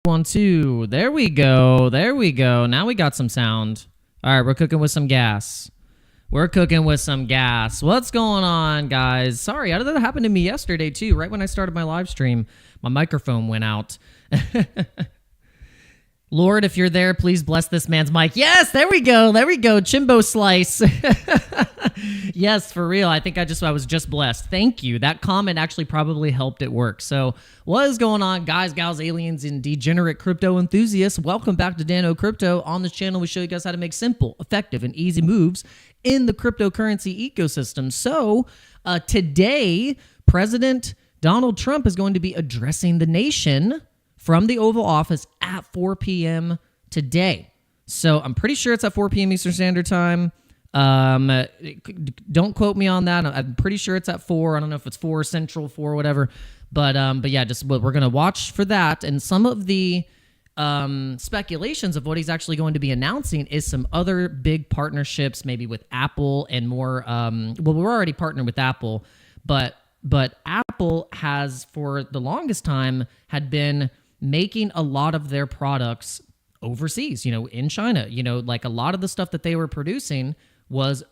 1, 2. There we go. There we go. Now we got some sound. All right, we're cooking with some gas. We're cooking with some gas. What's going on, guys? Sorry, that happened to me yesterday, too. Right when I started my live stream, my microphone went out. Lord, if you're there, please bless this man's mic. Yes, there we go. There we go. Chimbo slice. Yes, for real. I think I was just blessed. Thank you. That comment actually probably helped it work. So what is going on, guys, gals, aliens, and degenerate crypto enthusiasts? Welcome back to Dano Crypto. On this channel, we show you guys how to make simple, effective, and easy moves in the cryptocurrency ecosystem. So today, President Donald Trump is going to be addressing the nation from the Oval Office at 4 p.m. today. So I'm pretty sure it's at 4 p.m. Eastern Standard Time. Don't quote me on that. I'm pretty sure it's at 4. I don't know if it's 4 Central, 4 whatever. But yeah, we're going to watch for that. And some of the speculations of what he's actually going to be announcing is some other big partnerships, maybe with Apple and more. Well, we're already partnered with Apple, but Apple has, for the longest time, had been making a lot of their products overseas, in China. Like a lot of the stuff that they were producing was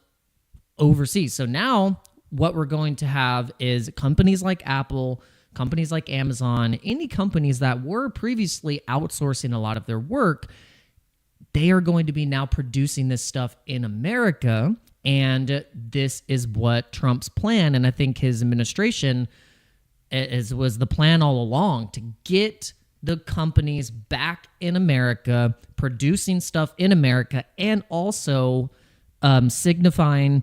overseas. So now what we're going to have is companies like Apple, companies like Amazon, any companies that were previously outsourcing a lot of their work, they are going to be now producing this stuff in America. And this is what Trump's plan, and I think his administration was the plan all along, to get the companies back in America, producing stuff in America, and also signifying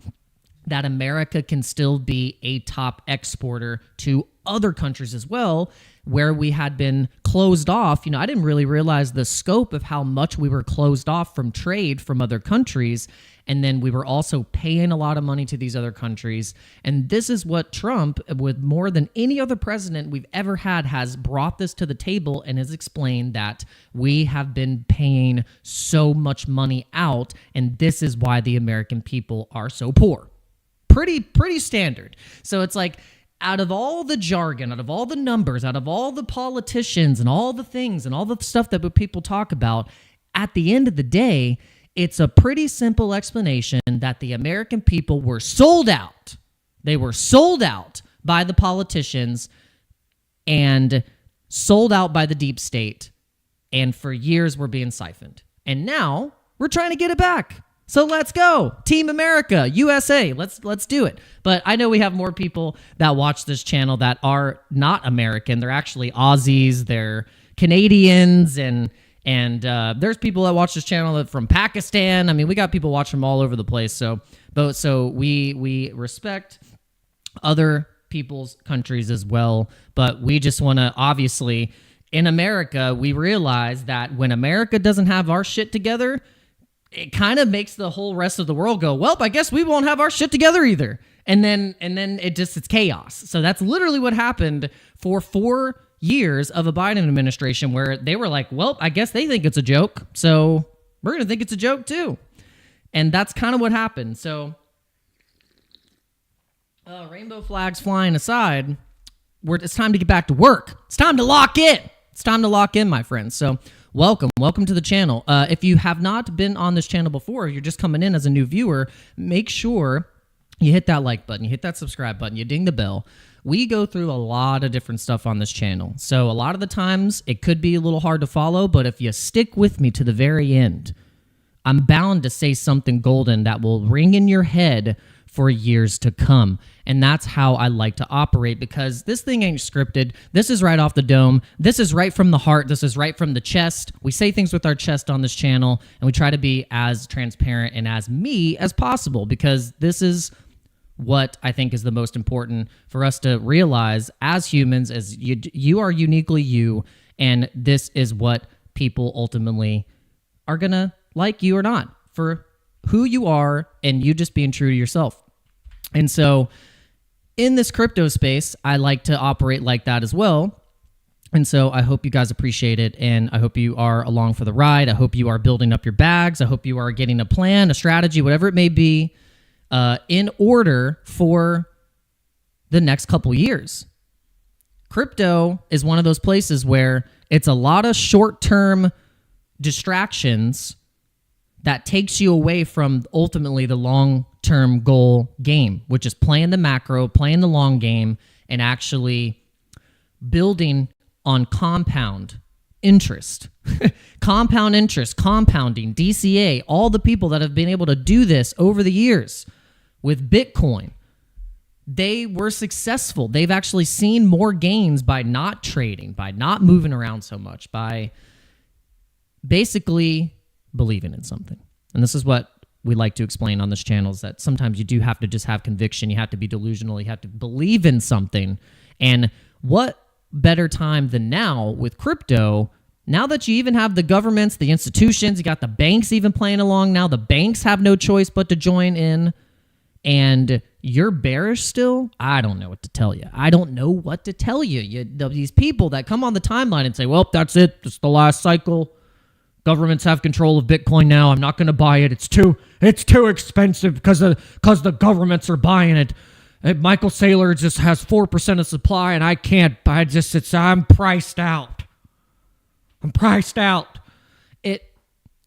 that America can still be a top exporter to other countries as well, where we had been closed off. I didn't really realize the scope of how much we were closed off from trade from other countries. And then we were also paying a lot of money to these other countries. And this is what Trump, with more than any other president we've ever had, has brought this to the table and has explained that we have been paying so much money out, and this is why the American people are so poor. Pretty standard. So it's like, out of all the jargon, out of all the numbers, out of all the politicians and all the things and all the stuff that people talk about, at the end of the day, it's a pretty simple explanation that the American people were sold out. They were sold out by the politicians and sold out by the deep state, and for years we're being siphoned. And now we're trying to get it back. So let's go. Team America, USA, let's do it. But I know we have more people that watch this channel that are not American. They're actually Aussies, they're Canadians, and there's people that watch this channel from Pakistan. I mean, we got people watching from all over the place. So we respect other people's countries as well. But we just want to, obviously, in America, we realize that when America doesn't have our shit together, it kind of makes the whole rest of the world go, well, I guess we won't have our shit together either. And then it's chaos. So that's literally what happened for 4 years of a Biden administration, where they were like, well, I guess they think it's a joke, so we're going to think it's a joke too. And that's kind of what happened. So rainbow flags flying aside, it's time to get back to work. It's time to lock in. It's time to lock in, my friends. So welcome to the channel. If you have not been on this channel before, you're just coming in as a new viewer, make sure you hit that like button, you hit that subscribe button, you ding the bell. We go through a lot of different stuff on this channel. So a lot of the times it could be a little hard to follow, but if you stick with me to the very end, I'm bound to say something golden that will ring in your head for years to come. And that's how I like to operate, because this thing ain't scripted. This is right off the dome. This is right from the heart. This is right from the chest. We say things with our chest on this channel, and we try to be as transparent and as me as possible, because this is what I think is the most important for us to realize as humans, as you are uniquely you, and this is what people ultimately are gonna like you or not, for who you are and you just being true to yourself. And so in this crypto space, I like to operate like that as well. And so I hope you guys appreciate it, and I hope you are along for the ride. I hope you are building up your bags. I hope you are getting a plan, a strategy, whatever it may be, in order for the next couple years. crypto is one of those places where it's a lot of short-term distractions that takes you away from ultimately the long-term goal game, which is playing the macro, playing the long game, and actually building on compound interest. Compound interest, compounding, DCA, all the people that have been able to do this over the years with Bitcoin, they were successful. They've actually seen more gains by not trading, by not moving around so much, by basically believing in something. And this is what we like to explain on this channel, is that sometimes you do have to just have conviction. You have to be delusional. You have to believe in something. And what better time than now with crypto, now that you even have the governments, the institutions, you got the banks even playing along now. The banks have no choice but to join in. And you're bearish still? I don't know what to tell you. I don't know what to tell you. These people that come on the timeline and say, well, that's it. It's the last cycle. Governments have control of Bitcoin now. I'm not going to buy it. It's too expensive because the governments are buying it. Michael Saylor just has 4% of supply, and I can't. I'm priced out. I'm priced out.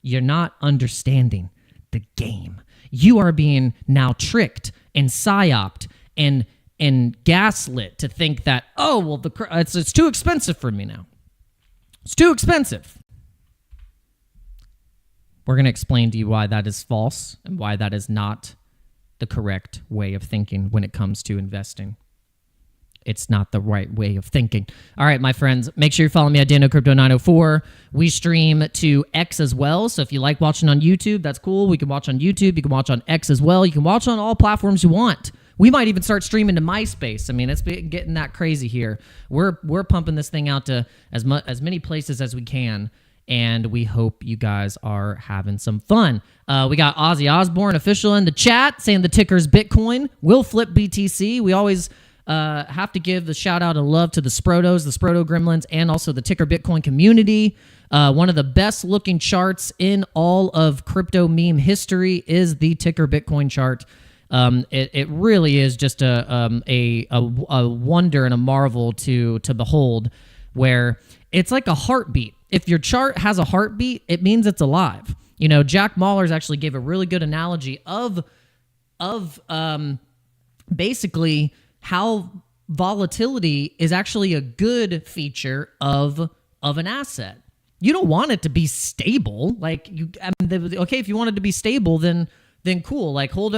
You're not understanding the game. You are being now tricked and psyoped and gaslit to think that, oh, well, it's too expensive for me now. It's too expensive. We're going to explain to you why that is false and why that is not the correct way of thinking when it comes to investing. It's not the right way of thinking. All right, my friends, make sure you follow me at Dano Crypto 904. We stream to X as well. So if you like watching on YouTube, that's cool. We can watch on YouTube. You can watch on X as well. You can watch on all platforms you want. We might even start streaming to MySpace. I mean, it's getting that crazy here. We're pumping this thing out to as many places as we can. And we hope you guys are having some fun. We got Ozzy Osbourne official in the chat saying the ticker's Bitcoin. Will flip BTC. We always have to give the shout out and love to the Sprotos, the Sproto Gremlins, and also the ticker Bitcoin community. One of the best looking charts in all of crypto meme history is the ticker Bitcoin chart. It really is just a wonder and a marvel to behold, where it's like a heartbeat. If your chart has a heartbeat, it means it's alive. You know, Jack Mallers actually gave a really good analogy of basically how volatility is actually a good feature of an asset. You don't want it to be stable. Like okay, if you want it to be stable, then cool. Like hold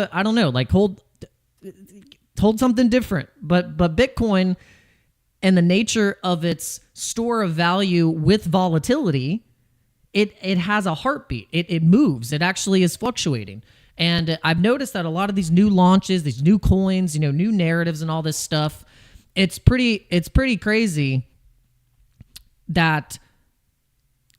something different. But Bitcoin and the nature of its store of value with volatility, it has a heartbeat. It moves. It actually is fluctuating. And I've noticed that a lot of these new launches, these new coins, new narratives and all this stuff, it's pretty crazy that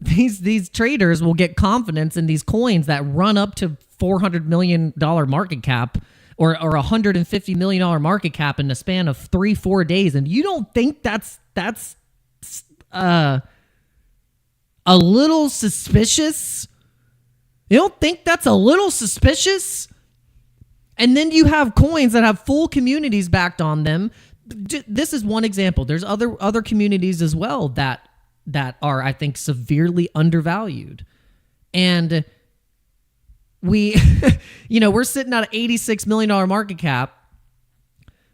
these traders will get confidence in these coins that run up to $400 million market cap or $150 million market cap in the span of 3-4 days. And you don't think that's a little suspicious? You don't think that's a little suspicious? And then you have coins that have full communities backed on them. This is one example. There's other communities as well that are, I think, severely undervalued. And we're sitting at an $86 million market cap.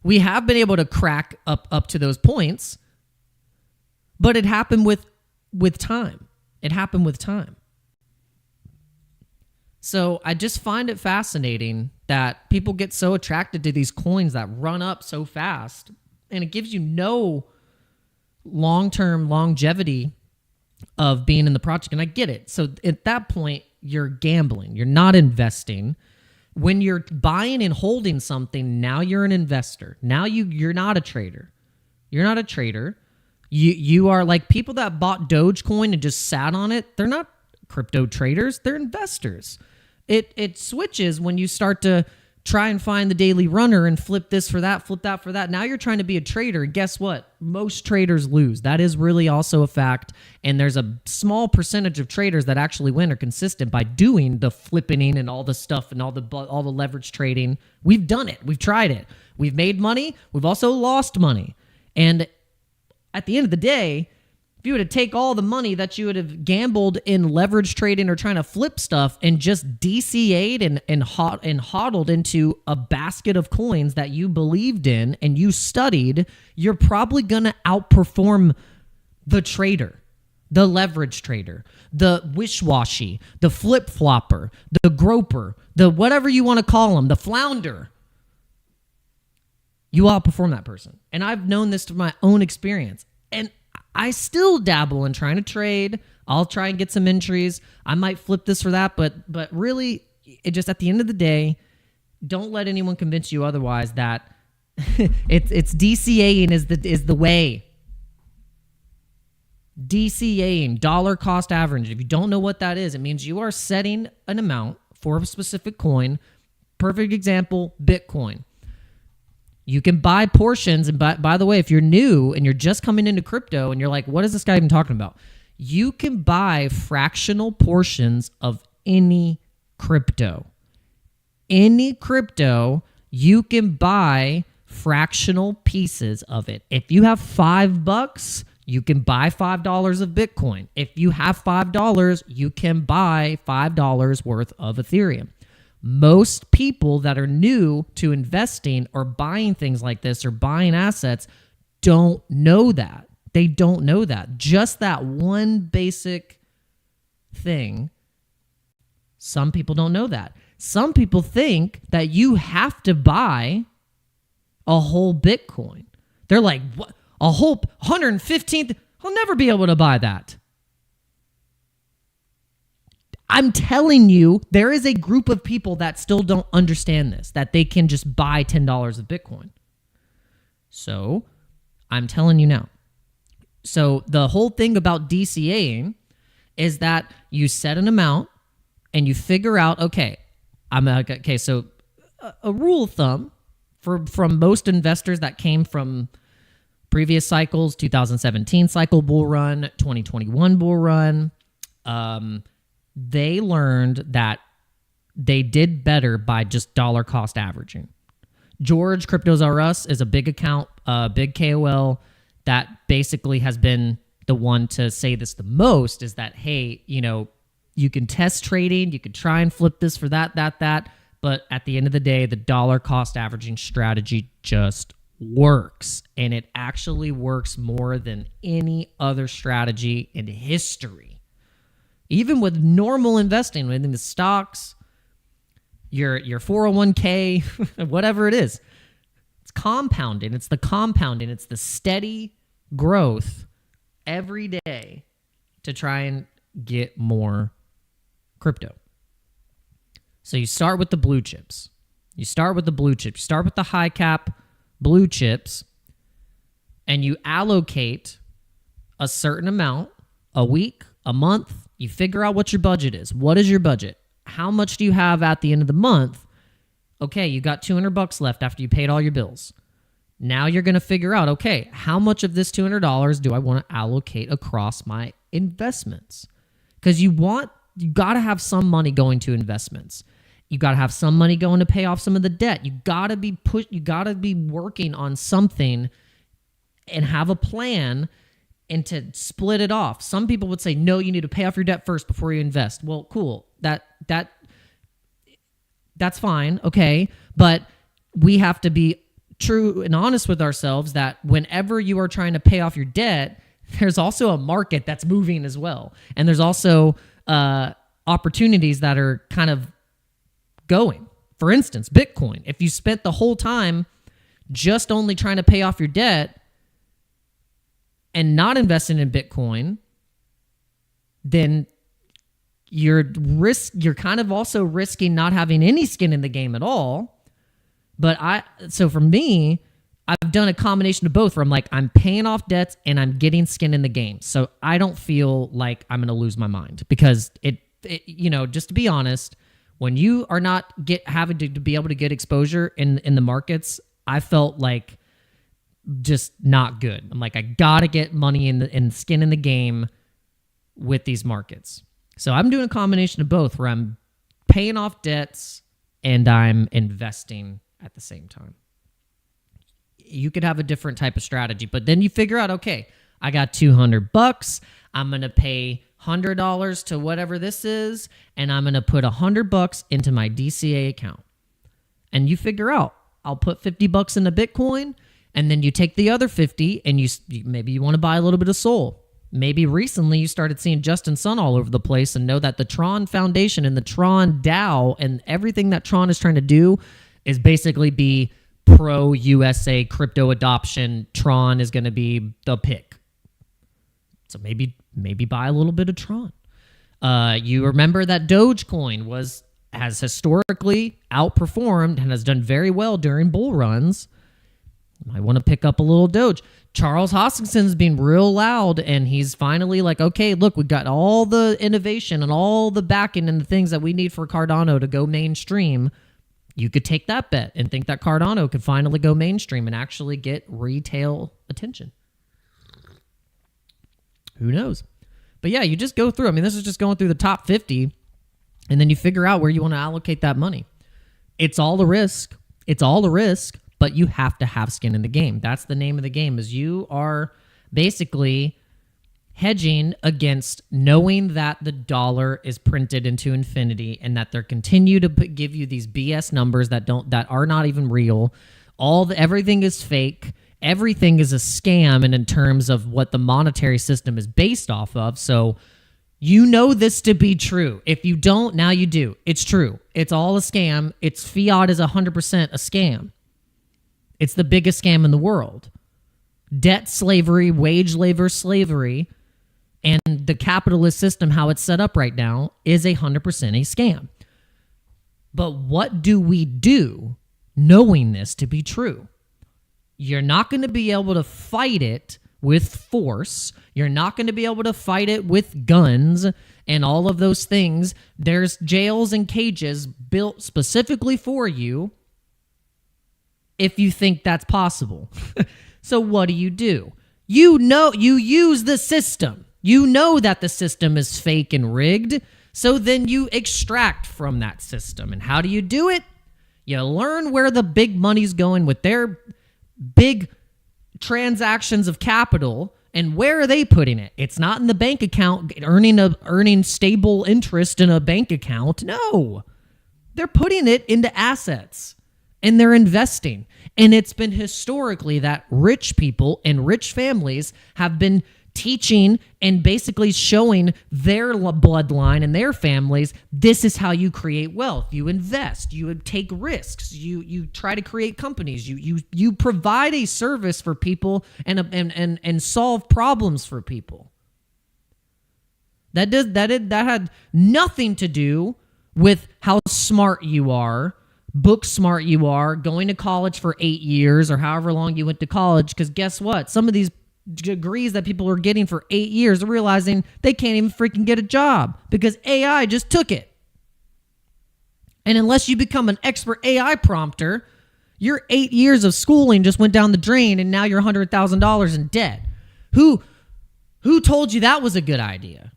We have been able to crack up to those points, but it happened with time. It happened with time. So I just find it fascinating that people get so attracted to these coins that run up so fast, and it gives you no long-term longevity of being in the project. And I get it. So at that point, you're gambling. You're not investing. When you're buying and holding something, now you're an investor. Now you're not a trader. You're not a trader. You are like people that bought Dogecoin and just sat on it. They're not crypto traders. They're investors. It switches when you start to try and find the daily runner and flip this for that, flip that for that. Now you're trying to be a trader. And guess what? Most traders lose. That is really also a fact. And there's a small percentage of traders that actually win or consistent by doing the flipping and all the stuff and all the leverage trading. We've done it. We've tried it. We've made money. We've also lost money. And at the end of the day, if you were to take all the money that you would have gambled in leverage trading or trying to flip stuff and just DCA'd and hodled into a basket of coins that you believed in and you studied, you're probably going to outperform the trader, the leverage trader, the wish-washy, the flip-flopper, the groper, the whatever you want to call them, the flounder. You outperform that person. And I've known this from my own experience. And I still dabble in trying to trade. I'll try and get some entries. I might flip this or that, but really, it just at the end of the day, don't let anyone convince you otherwise that it's DCAing is the way. DCAing, dollar cost average. If you don't know what that is, it means you are setting an amount for a specific coin. Perfect example, Bitcoin. You can buy portions, and by the way, if you're new and you're just coming into crypto and you're like, what is this guy even talking about? You can buy fractional portions of any crypto. Any crypto, you can buy fractional pieces of it. If you have $5, you can buy $5 of Bitcoin. If you have $5, you can buy $5 worth of Ethereum. Most people that are new to investing or buying things like this or buying assets don't know that. They don't know that. Just that one basic thing. Some people don't know that. Some people think that you have to buy a whole Bitcoin. They're like, what? A whole 115th? I'll never be able to buy that. I'm telling you, there is a group of people that still don't understand this, that they can just buy $10 of Bitcoin. So, I'm telling you now. So, the whole thing about DCAing is that you set an amount and you figure out, so a rule of thumb from most investors that came from previous cycles, 2017 cycle bull run, 2021 bull run, they learned that they did better by just dollar cost averaging. George, Cryptos R Us, is a big account, big KOL that basically has been the one to say this the most, is that, hey, you can test trading, you could try and flip this for that, but at the end of the day, the dollar cost averaging strategy just works, and it actually works more than any other strategy in history. Even with normal investing, within the stocks, your 401k, whatever it is, it's compounding. It's the compounding. It's the steady growth every day to try and get more crypto. So you start with the blue chips. You start with the high cap blue chips, and you allocate a certain amount a week, a month. You figure out what your budget is. What is your budget? How much do you have at the end of the month? Okay, you got $200 left after you paid all your bills. Now you're going to figure out, okay, how much of this $200 do I want to allocate across my investments? Because you got to have some money going to investments. You got to have some money going to pay off some of the debt. You got to be working on something and have a plan and to split it off. Some people would say, no, you need to pay off your debt first before you invest. Well, cool. That's fine. Okay. But we have to be true and honest with ourselves that whenever you are trying to pay off your debt, there's also a market that's moving as well. And there's also opportunities that are kind of going. For instance, Bitcoin. If you spent the whole time just only trying to pay off your debt and not investing in Bitcoin, then you're kind of also risking not having any skin in the game at all. So for me, I've done a combination of both where I'm like, I'm paying off debts and I'm getting skin in the game. So I don't feel like I'm going to lose my mind, because it just to be honest, when you are not having to be able to get exposure in the markets, I felt like just not good. I'm like, I gotta get money in skin in the game with these markets. So I'm doing a combination of both, where I'm paying off debts and I'm investing at the same time. You could have a different type of strategy, but then you figure out, okay, I got $200. I'm going to pay $100 to whatever this is, and I'm going to put $100 into my DCA account. And you figure out, I'll put $50 into Bitcoin, and then you take the other 50 and maybe you want to buy a little bit of Sol. Maybe recently you started seeing Justin Sun all over the place and know that the Tron Foundation and the Tron DAO and everything that Tron is trying to do is basically be pro-USA crypto adoption. Tron is going to be the pick. So maybe buy a little bit of Tron. You remember that Dogecoin has historically outperformed and has done very well during bull runs. You might want to pick up a little Doge. Charles Hoskinson's being real loud, and he's finally like, okay, look, we've got all the innovation and all the backing and the things that we need for Cardano to go mainstream. You could take that bet and think that Cardano could finally go mainstream and actually get retail attention. Who knows? But yeah, you just go through. I mean, this is just going through the top 50, and then you figure out where you want to allocate that money. It's all a risk. It's all a risk. But you have to have skin in the game. That's the name of the game, is you are basically hedging against knowing that the dollar is printed into infinity and that they're continue to give you these BS numbers that are not even real. Everything is fake. Everything is a scam, and in terms of what the monetary system is based off of. So you know this to be true. If you don't, now you do. It's true. It's all a scam. Fiat is 100% a scam. It's the biggest scam in the world. Debt slavery, wage labor slavery, and the capitalist system, how it's set up right now, is 100% a scam. But what do we do knowing this to be true? You're not going to be able to fight it with force. You're not going to be able to fight it with guns and all of those things. There's jails and cages built specifically for you if you think that's possible. So what do? You know, you use the system. You know that the system is fake and rigged, so then you extract from that system. And how do you do it? You learn where the big money's going with their big transactions of capital, and where are they putting it? It's not in the bank account, earning stable interest in a bank account. No. They're putting it into assets. And they're investing. And it's been historically that rich people and rich families have been teaching and basically showing their bloodline and their families, this is how you create wealth. You invest. You take risks. You try to create companies. You provide a service for people and solve problems for people. That had nothing to do with how smart you are, book smart you are, going to college for 8 years or however long you went to college, because guess what? Some of these degrees that people are getting for 8 years are realizing they can't even freaking get a job because AI just took it. And unless you become an expert AI prompter, your 8 years of schooling just went down the drain and now you're $100,000 in debt. Who told you that was a good idea?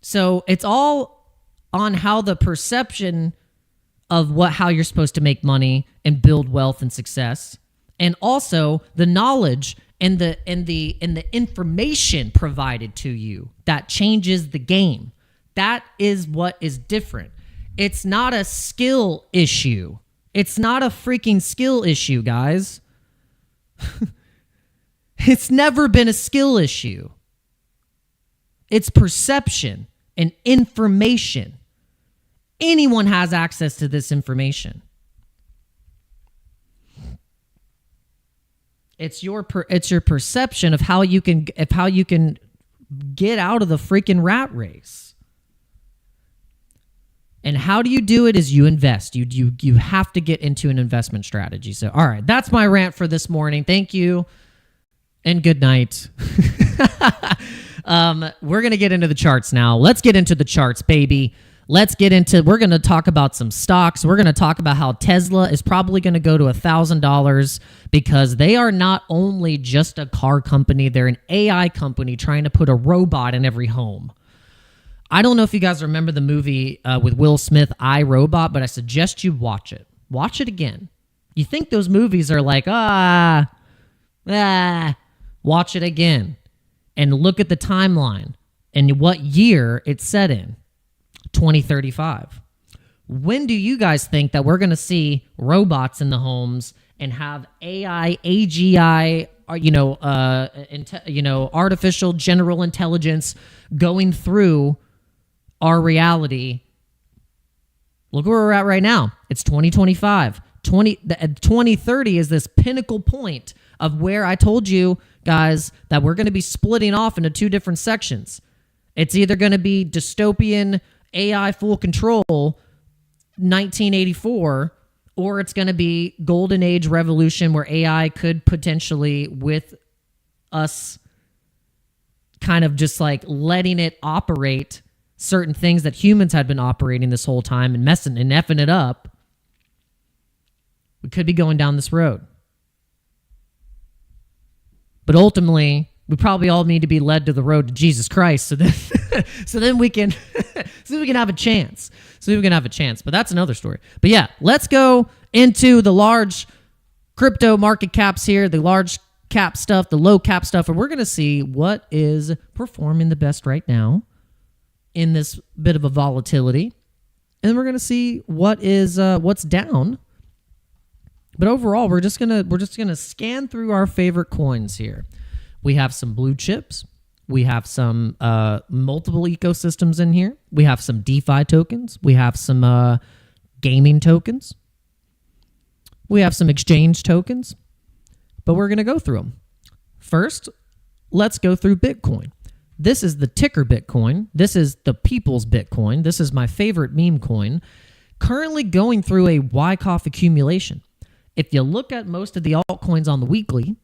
So it's all on how the perception of how you're supposed to make money and build wealth and success, and also the knowledge and the information provided to you that changes the game. That is what is different. It's not a skill issue. It's not a freaking skill issue, guys. It's never been a skill issue. It's perception and information. Anyone has access to this information. It's your perception of how you can get out of the freaking rat race. And how do you do it is you invest. You have to get into an investment strategy. So, all right, that's my rant for this morning. Thank you and good night. We're going to get into the charts now. Let's get into the charts, baby. We're going to talk about some stocks. We're going to talk about how Tesla is probably going to go to $1,000 because they are not only just a car company, they're an AI company trying to put a robot in every home. I don't know if you guys remember the movie with Will Smith, I, Robot, but I suggest you watch it. Watch it again. You think those movies are like, what watch it again, and look at the timeline and what year it's set in. 2035. When do you guys think that we're going to see robots in the homes and have AI, AGI, artificial general intelligence going through our reality? Look where we're at right now. It's 2025. 2030 is this pinnacle point of where I told you guys that we're going to be splitting off into two different sections. It's either going to be dystopian AI full control 1984, or it's going to be golden age revolution where AI could potentially, with us kind of just like letting it operate certain things that humans had been operating this whole time and messing and effing it up, we could be going down this road. But ultimately, we probably all need to be led to the road to Jesus Christ, so then we can have a chance. But that's another story. But yeah, let's go into the large crypto market caps here, the large cap stuff, the low cap stuff, and we're going to see what is performing the best right now in this bit of a volatility, and we're going to see what is what's down. But overall, we're just gonna scan through our favorite coins here. We have some blue chips. We have some multiple ecosystems in here. We have some DeFi tokens. We have some gaming tokens. We have some exchange tokens. But we're going to go through them. First, let's go through Bitcoin. This is the ticker Bitcoin. This is the people's Bitcoin. This is my favorite meme coin. Currently going through a Wyckoff accumulation. If you look at most of the altcoins on the weekly,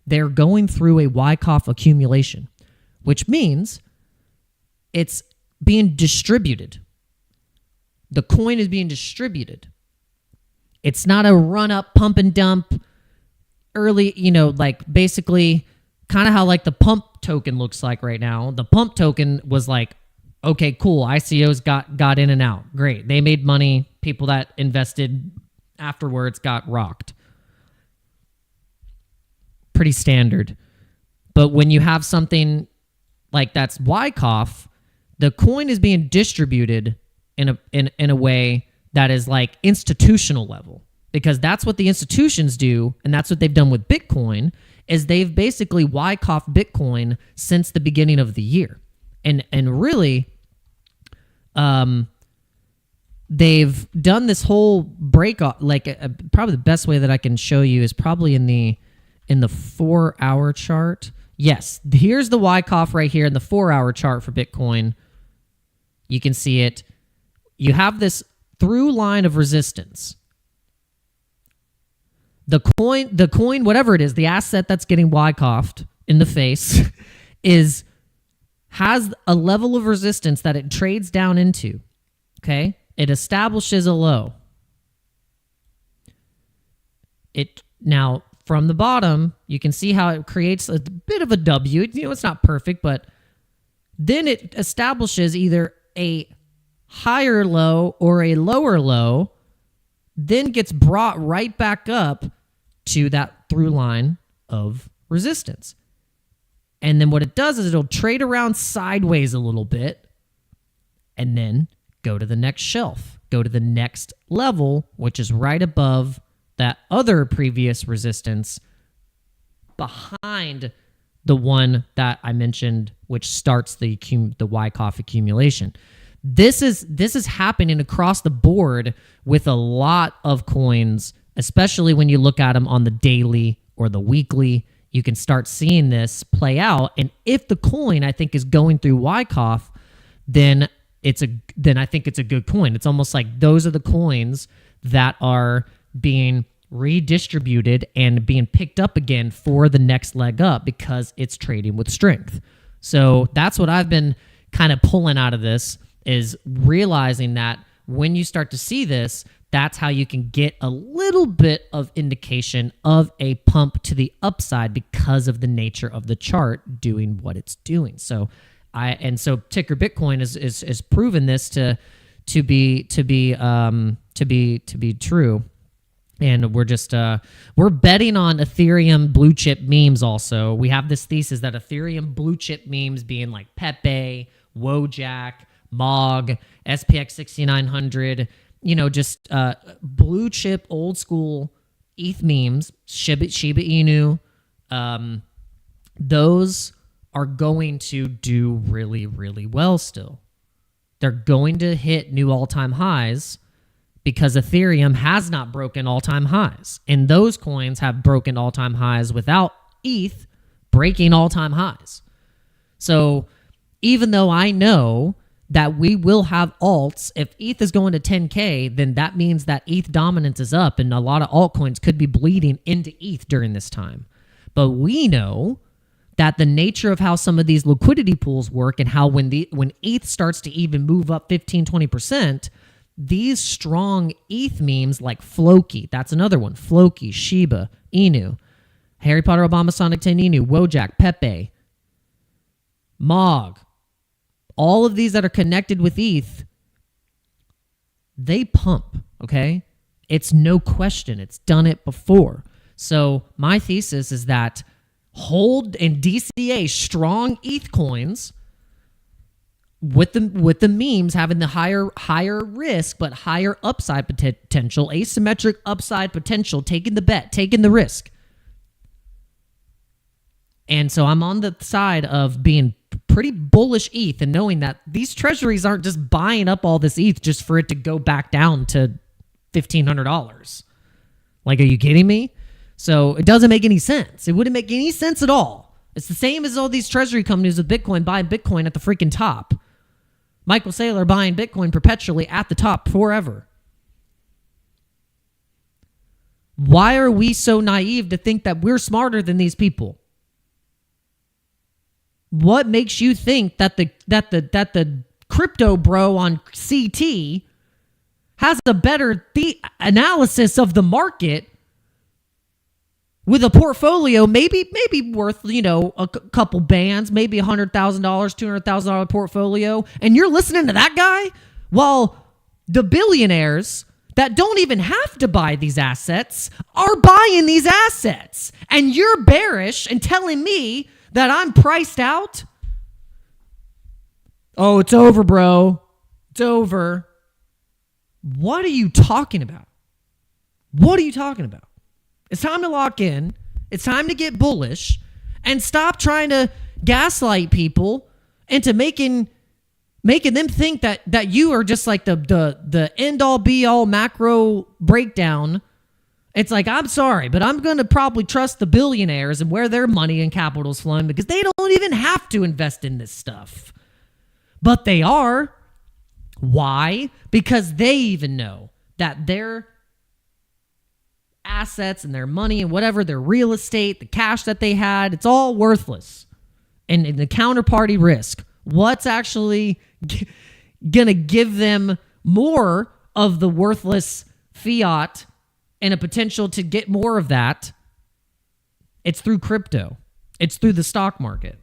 they're going through a Wyckoff accumulation, which means it's being distributed. The coin is being distributed. It's not a run-up, pump and dump, early, like basically kind of how like the pump token looks like right now. The pump token was like, okay, cool, ICOs got in and out. Great. They made money. People that invested afterwards got rocked. Pretty standard. But when you have something like that's Wyckoff, the coin is being distributed in a way that is like institutional level, because that's what the institutions do, and that's what they've done with Bitcoin, is they've basically Wyckoff Bitcoin since the beginning of the year. And really they've done this whole breakoff, like probably the best way that I can show you is probably in the 4-hour chart. Yes, here's the Wyckoff right here in the 4-hour chart for Bitcoin. You can see it. You have this through line of resistance. The coin, whatever it is, the asset that's getting Wyckoffed in the face has a level of resistance that it trades down into. Okay? It establishes a low. Now, from the bottom, you can see how it creates a bit of a W. It's not perfect, but then it establishes either a higher low or a lower low, then gets brought right back up to that through line of resistance. And then what it does is it'll trade around sideways a little bit and then go to the next shelf, go to the next level, which is right above that other previous resistance behind the one that I mentioned, which starts the Wyckoff accumulation. This is happening across the board with a lot of coins, especially when you look at them on the daily or the weekly. You can start seeing this play out. And if the coin, I think, is going through Wyckoff, then I think it's a good coin. It's almost like those are the coins that are being redistributed and being picked up again for the next leg up because it's trading with strength. So that's what I've been kind of pulling out of this, is realizing that when you start to see this, that's how you can get a little bit of indication of a pump to the upside because of the nature of the chart doing what it's doing. So ticker Bitcoin is proven this to be true. And we're just we're betting on Ethereum blue chip memes also. We have this thesis that Ethereum blue chip memes being like Pepe, Wojak, Mog, SPX 6900, just blue chip old school ETH memes, Shiba Inu, those are going to do really, really well still. They're going to hit new all-time highs because Ethereum has not broken all-time highs. And those coins have broken all-time highs without ETH breaking all-time highs. So even though I know that we will have alts, if ETH is going to 10K, then that means that ETH dominance is up and a lot of altcoins could be bleeding into ETH during this time. But we know that the nature of how some of these liquidity pools work and how when ETH starts to even move up 15, 20%, these strong ETH memes like Floki, that's another one, Floki, Shiba, Inu, Harry Potter, Obama, Sonic 10, Inu, Wojak, Pepe, Mog, all of these that are connected with ETH, they pump, okay? It's no question. It's done it before. So my thesis is that hold in DCA strong ETH coins with the memes having the higher risk but higher upside potential, asymmetric upside potential, taking the bet, taking the risk. And so I'm on the side of being pretty bullish ETH and knowing that these treasuries aren't just buying up all this ETH just for it to go back down to $1,500. Like, are you kidding me? So it doesn't make any sense. It wouldn't make any sense at all. It's the same as all these treasury companies with Bitcoin buying Bitcoin at the freaking top. Michael Saylor buying Bitcoin perpetually at the top forever. Why are we so naive to think that we're smarter than these people? What makes you think that the crypto bro on CT has a better analysis of the market with a portfolio maybe worth, a couple bands, maybe $100,000, $200,000 portfolio, and you're listening to that guy while the billionaires that don't even have to buy these assets are buying these assets, and you're bearish and telling me that I'm priced out? Oh, it's over, bro. It's over. What are you talking about? What are you talking about? It's time to lock in. It's time to get bullish and stop trying to gaslight people into making them think that you are just like the end all be all macro breakdown. It's like, I'm sorry, but I'm going to probably trust the billionaires and where their money and capital is flowing because they don't even have to invest in this stuff. But they are. Why? Because they even know that their assets and their money and whatever, their real estate, the cash that they had, it's all worthless. And the counterparty risk, what's actually going to give them more of the worthless fiat and a potential to get more of that? It's through crypto. It's through the stock market.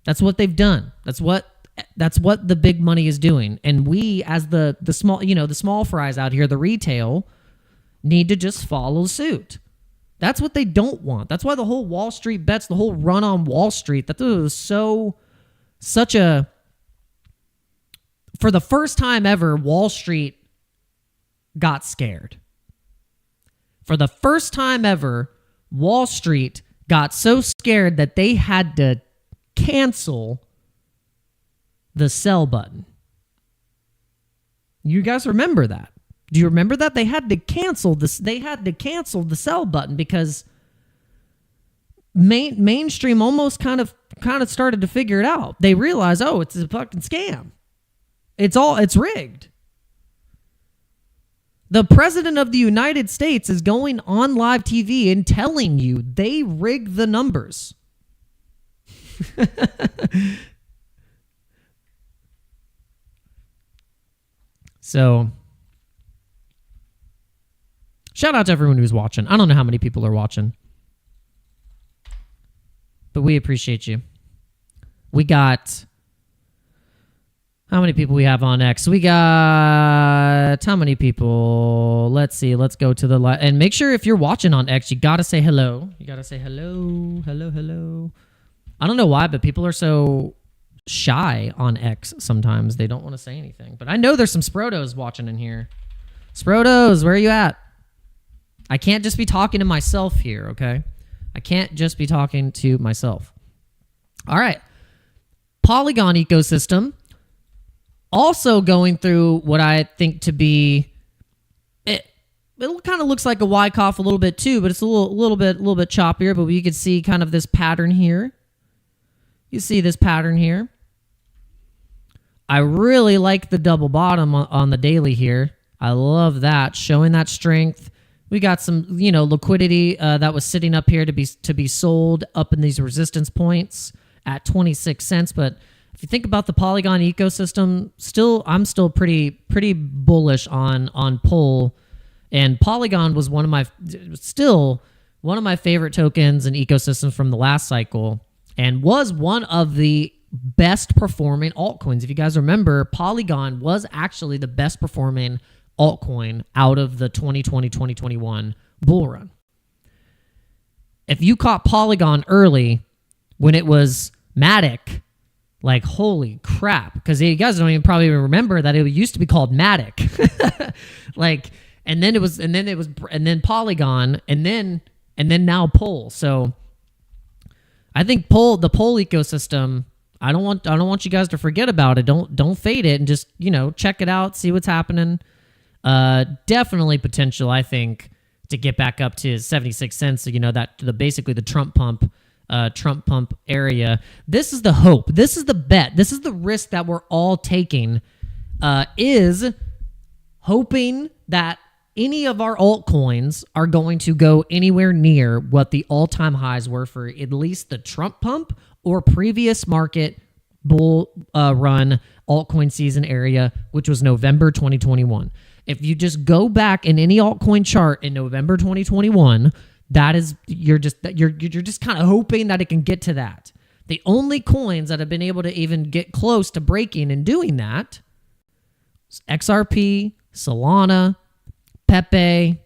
That's what they've done. That's what the big money is doing. And we, as the small, the small fries out here, the retail, need to just follow suit. That's what they don't want. That's why the whole Wall Street bets, the whole run on Wall Street, that was such a, for the first time ever, Wall Street got scared. For the first time ever, Wall Street got so scared that they had to cancel the sell button. You guys remember that? Do you remember that? They had to cancel this. They had to cancel the sell button because mainstream almost kind of started to figure it out. They realized, oh, it's a fucking scam. It's rigged. The president of the United States is going on live TV and telling you they rigged the numbers. So, shout out to everyone who's watching. I don't know how many people are watching, but we appreciate you. We got How many people we have on X? We got how many people? Let's see. Let's go to the and make sure if you're watching on X, you gotta say hello. You gotta say hello, hello, hello. I don't know why, but people are so shy on X sometimes. They don't want to say anything. But I know there's some Sprotos watching in here. Sprotos, where are you at? I can't just be talking to myself here, okay? I can't just be talking to myself. All right. Polygon ecosystem. Also going through what I think to be, it kind of looks like a Wyckoff a little bit too, but it's a little bit choppier. But you can see kind of this pattern here. You see this pattern here. I really like the double bottom on the daily here. I love that, showing that strength. We got some, liquidity that was sitting up here to be sold up in these resistance points at 26 cents, but if you think about the Polygon ecosystem, I'm still pretty bullish on Pol, and Polygon was one of my favorite tokens and ecosystems from the last cycle, and was one of the best performing altcoins. If you guys remember, Polygon was actually the best performing altcoin out of the 2020-2021 bull run. If you caught Polygon early when it was Matic, like, holy crap, because you guys don't even probably remember that it used to be called Matic. and then Polygon, and then now Pol. So I think the Pol ecosystem, I don't want you guys to forget about it. Don't fade it, and just, check it out, see what's happening. Definitely potential, I think, to get back up to 76 cents. So, basically the Trump pump area. This is the hope. This is the bet. This is the risk that we're all taking, is hoping that any of our altcoins are going to go anywhere near what the all-time highs were for at least the Trump pump or previous market bull run altcoin season area, which was November 2021. If you just go back in any altcoin chart in November 2021, that is, you're just kind of hoping that it can get to that. The only coins that have been able to even get close to breaking and doing that is XRP, Solana, Pepe.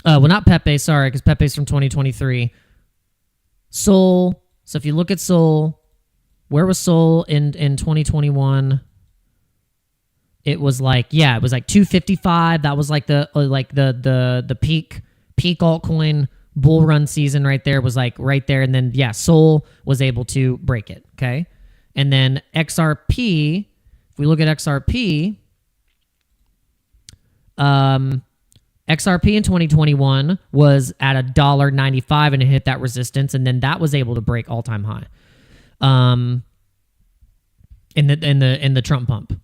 Well, not Pepe, sorry, because Pepe's from 2023. Sol. So if you look at Sol, where was Sol in 2021? It was like 255. That was like the peak altcoin bull run season right there, was like right there. And then, Sol was able to break it. Okay. And then XRP, if we look at XRP, XRP in 2021 was at $1.95 and it hit that resistance. And then that was able to break all time high, in the Trump pump.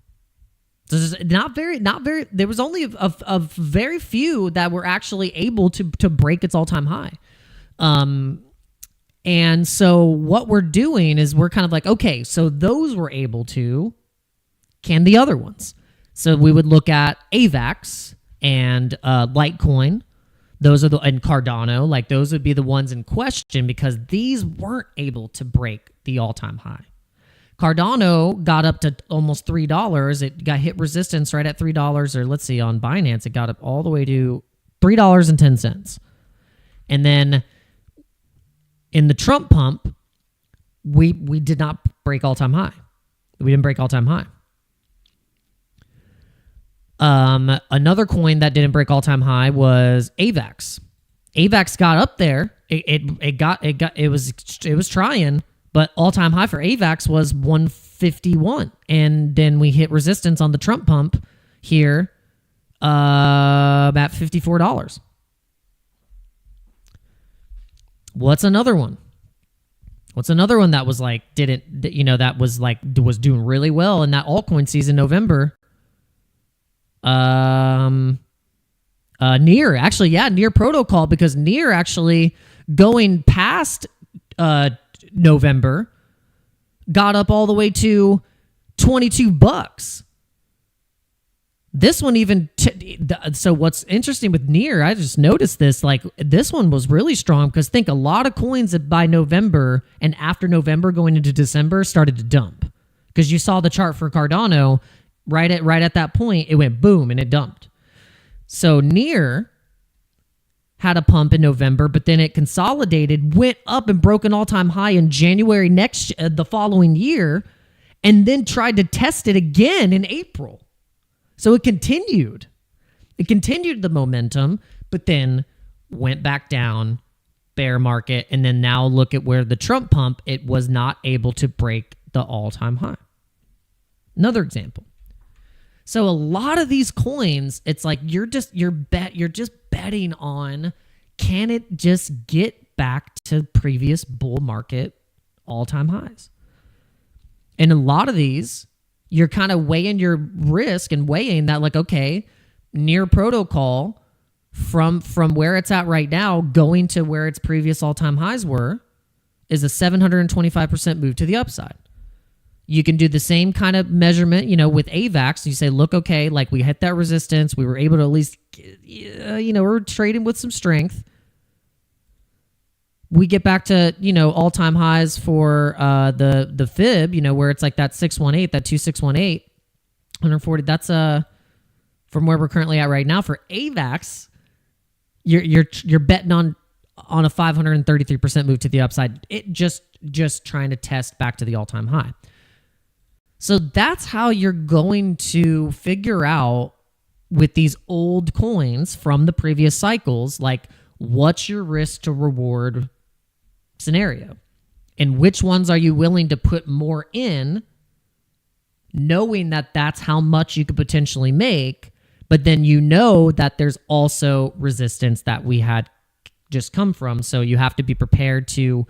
So not very. There was only a very few that were actually able to break its all-time high. And so what we're doing is we're kind of like, okay, so those were able to, can the other ones? So we would look at AVAX and Litecoin. Those are and Cardano, like those would be the ones in question because these weren't able to break the all-time high. Cardano got up to almost $3. It got hit resistance right at $3, or let's see, on Binance, it got up all the way to $3.10. And then in the Trump pump, we did not break all-time high. We didn't break all-time high. Another coin that didn't break all-time high was AVAX. AVAX got up there. It was trying. But all-time high for AVAX was 151. And then we hit resistance on the Trump pump here at $54. What's another one? What's another one that was like, was doing really well in that altcoin season, November? Near, actually, Near Protocol, because Near actually going past November got up all the way to $22. This one even so what's interesting with Near, I just noticed this, like this one was really strong because think a lot of coins that by November and after November going into December started to dump. because you saw the chart for Cardano right at that point. It went boom and it dumped. So NEAR had a pump in November, but then it consolidated, went up and broke an all-time high in January the following year, and then tried to test it again in April. So it continued. It continued the momentum, but then went back down, bear market, and then now look at where the Trump pump, it was not able to break the all-time high. Another example. So a lot of these coins, it's like you're just betting on, can it just get back to previous bull market all-time highs? And a lot of these, you're kind of weighing your risk and weighing that, like, okay, NEAR protocol from where it's at right now going to where its previous all-time highs were is a 725% move to the upside. You can do the same kind of measurement, with AVAX. You say, look, okay, like we hit that resistance. We were able to at least, we're trading with some strength. We get back to, all-time highs for the fib, where it's like that 618, that 2618, 140. That's from where we're currently at right now. For AVAX, you're betting on a 533% move to the upside. It just trying to test back to the all-time high. So that's how you're going to figure out with these old coins from the previous cycles, like what's your risk to reward scenario and which ones are you willing to put more in, knowing that that's how much you could potentially make, but then that there's also resistance that we had just come from. So you have to be prepared to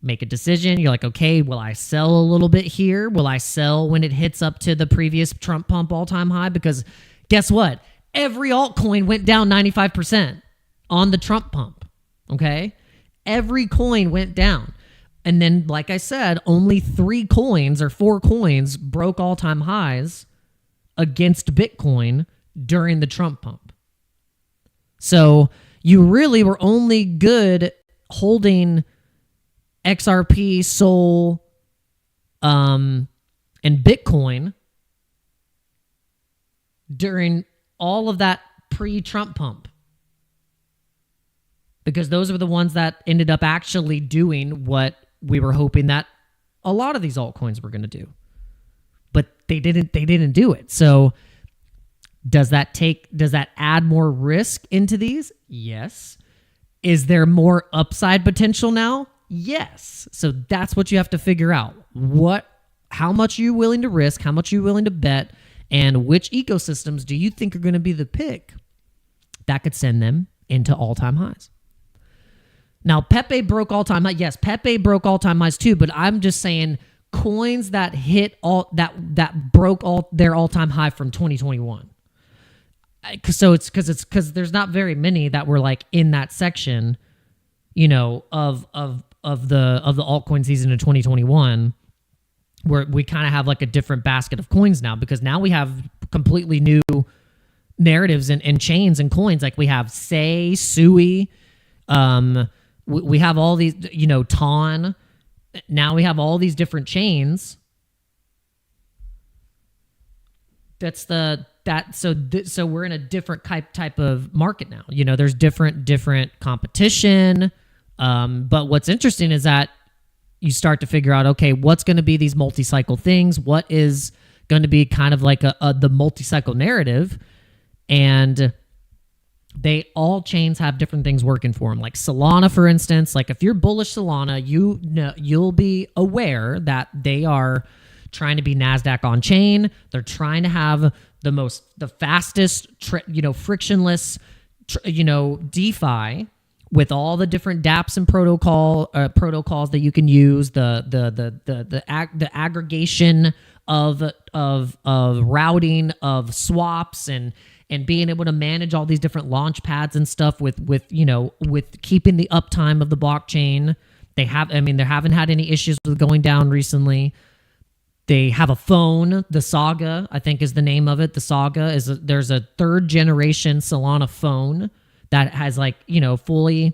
make a decision. You're like, okay, will I sell a little bit here? Will I sell when it hits up to the previous Trump pump all-time high? Because guess what? Every altcoin went down 95% on the Trump pump, okay? Every coin went down. And then, like I said, only 3 coins or 4 coins broke all-time highs against Bitcoin during the Trump pump. So you really were only good holding XRP, Sol, and Bitcoin during all of that pre-Trump pump, because those were the ones that ended up actually doing what we were hoping that a lot of these altcoins were going to do, but they didn't do it. So does that add more risk into these? Yes. Is there more upside potential now? Yes. So that's what you have to figure out. How much are you willing to risk? How much are you willing to bet? And which ecosystems do you think are going to be the pick that could send them into all-time highs? Now, Pepe broke all-time highs. Yes, Pepe broke all-time highs too, but I'm just saying coins that hit that broke their all-time high from 2021. So it's because there's not very many that were like in that section, of the altcoin season of 2021, where we kind of have like a different basket of coins now, because now we have completely new narratives and chains and coins. Like we have Sui, we have all these, Ton. Now we have all these different chains. So we're in a different type of market now. There's different competition. But what's interesting is that you start to figure out, okay, what's going to be these multi-cycle things? What is going to be kind of like the multi-cycle narrative? And all chains have different things working for them. Like Solana, for instance, like if you're bullish Solana, you'll be aware that they are trying to be NASDAQ on chain. They're trying to have the fastest, frictionless, DeFi, with all the different dApps and protocols that you can use, the aggregation of routing of swaps and being able to manage all these different launch pads and stuff with keeping the uptime of the blockchain. They haven't had any issues with going down recently. They have a phone, the Saga, I think is the name of it. The Saga there's a 3rd generation Solana phone that has fully,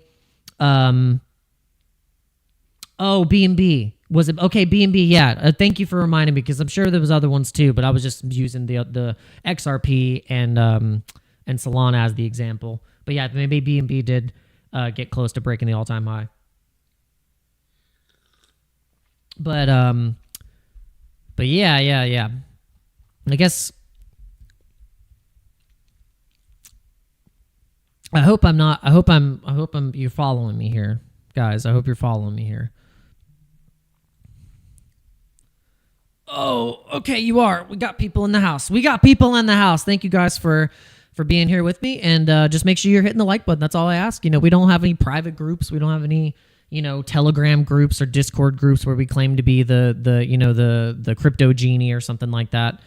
BNB, Was it okay? BNB, yeah. Thank you for reminding me because I'm sure there was other ones too, but I was just using the XRP and Solana as the example. But yeah, maybe BNB did get close to breaking the all-time high. But yeah. I guess I hope you're following me here, guys. I hope you're following me here. Oh, okay, you are. We got people in the house. Thank you guys for being here with me, and just make sure you're hitting the like button. That's all I ask. We don't have any private groups. We don't have any, Telegram groups or Discord groups where we claim to be the crypto genie or something like that.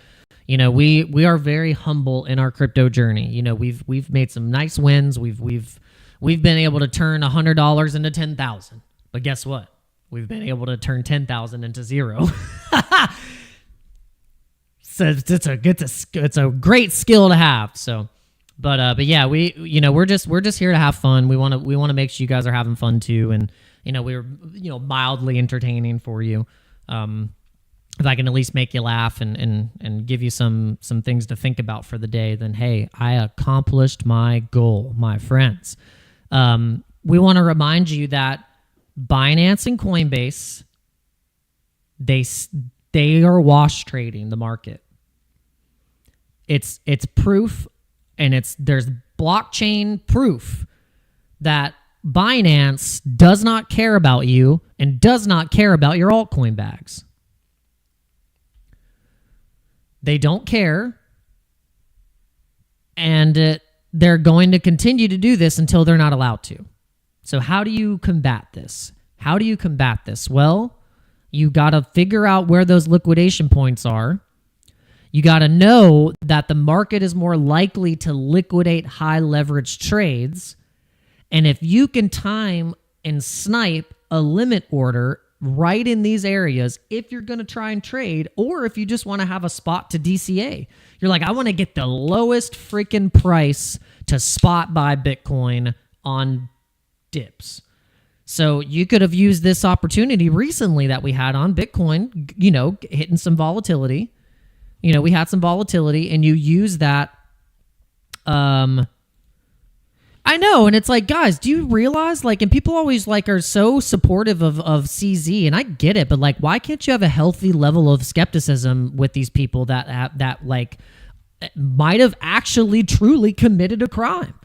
We are very humble in our crypto journey. We've made some nice wins. We've been able to turn $100 into 10,000. But guess what? We've been able to turn 10,000 into zero. So it's a great skill to have. So, but yeah, we're just here to have fun. We want to make sure you guys are having fun too, and we're mildly entertaining for you. If I can at least make you laugh and give you some things to think about for the day, then hey, I accomplished my goal, my friends. We want to remind you that Binance and Coinbase, they are wash trading the market. It's proof, and there's blockchain proof that Binance does not care about you and does not care about your altcoin bags. They don't care, and they're going to continue to do this until they're not allowed to. So how do you combat this? Well, you got to figure out where those liquidation points are. You got to know that the market is more likely to liquidate high leverage trades. And if you can time and snipe a limit order right in these areas, if you're going to try and trade, or if you just want to have a spot to DCA, you're like, I want to get the lowest freaking price to spot buy Bitcoin on dips. So you could have used this opportunity recently that we had on Bitcoin, hitting some volatility. We had some volatility, and you use that. I know, and it's like, guys, do you realize, and people always are so supportive of CZ, and I get it, but why can't you have a healthy level of skepticism with these people that might have actually truly committed a crime?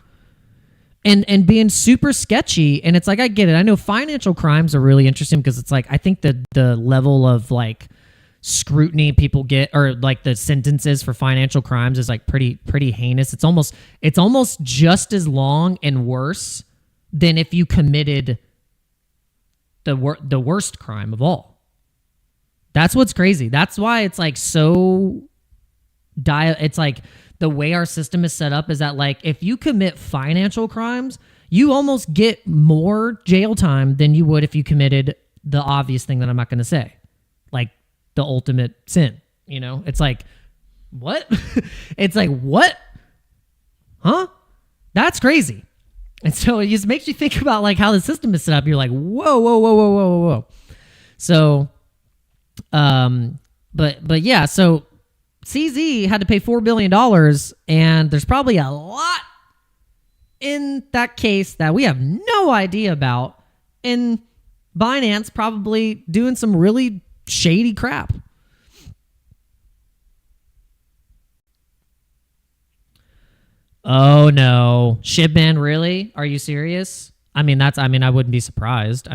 And being super sketchy, and it's like, I get it. I know financial crimes are really interesting because it's I think the level of scrutiny people get, or the sentences for financial crimes, is pretty heinous. It's almost just as long and worse than if you committed the worst crime of all. That's what's crazy. That's why it's so it's the way our system is set up is that if you commit financial crimes, you almost get more jail time than you would if you committed the obvious thing that I'm not going to say, the ultimate sin. It's what? It's what? Huh? That's crazy. And so it just makes you think about how the system is set up. You're whoa. So, but yeah, so CZ had to pay $4 billion, and there's probably a lot in that case that we have no idea about, and Binance probably doing some really shady crap. Oh no, Shibman, really? Are you serious? I wouldn't be surprised.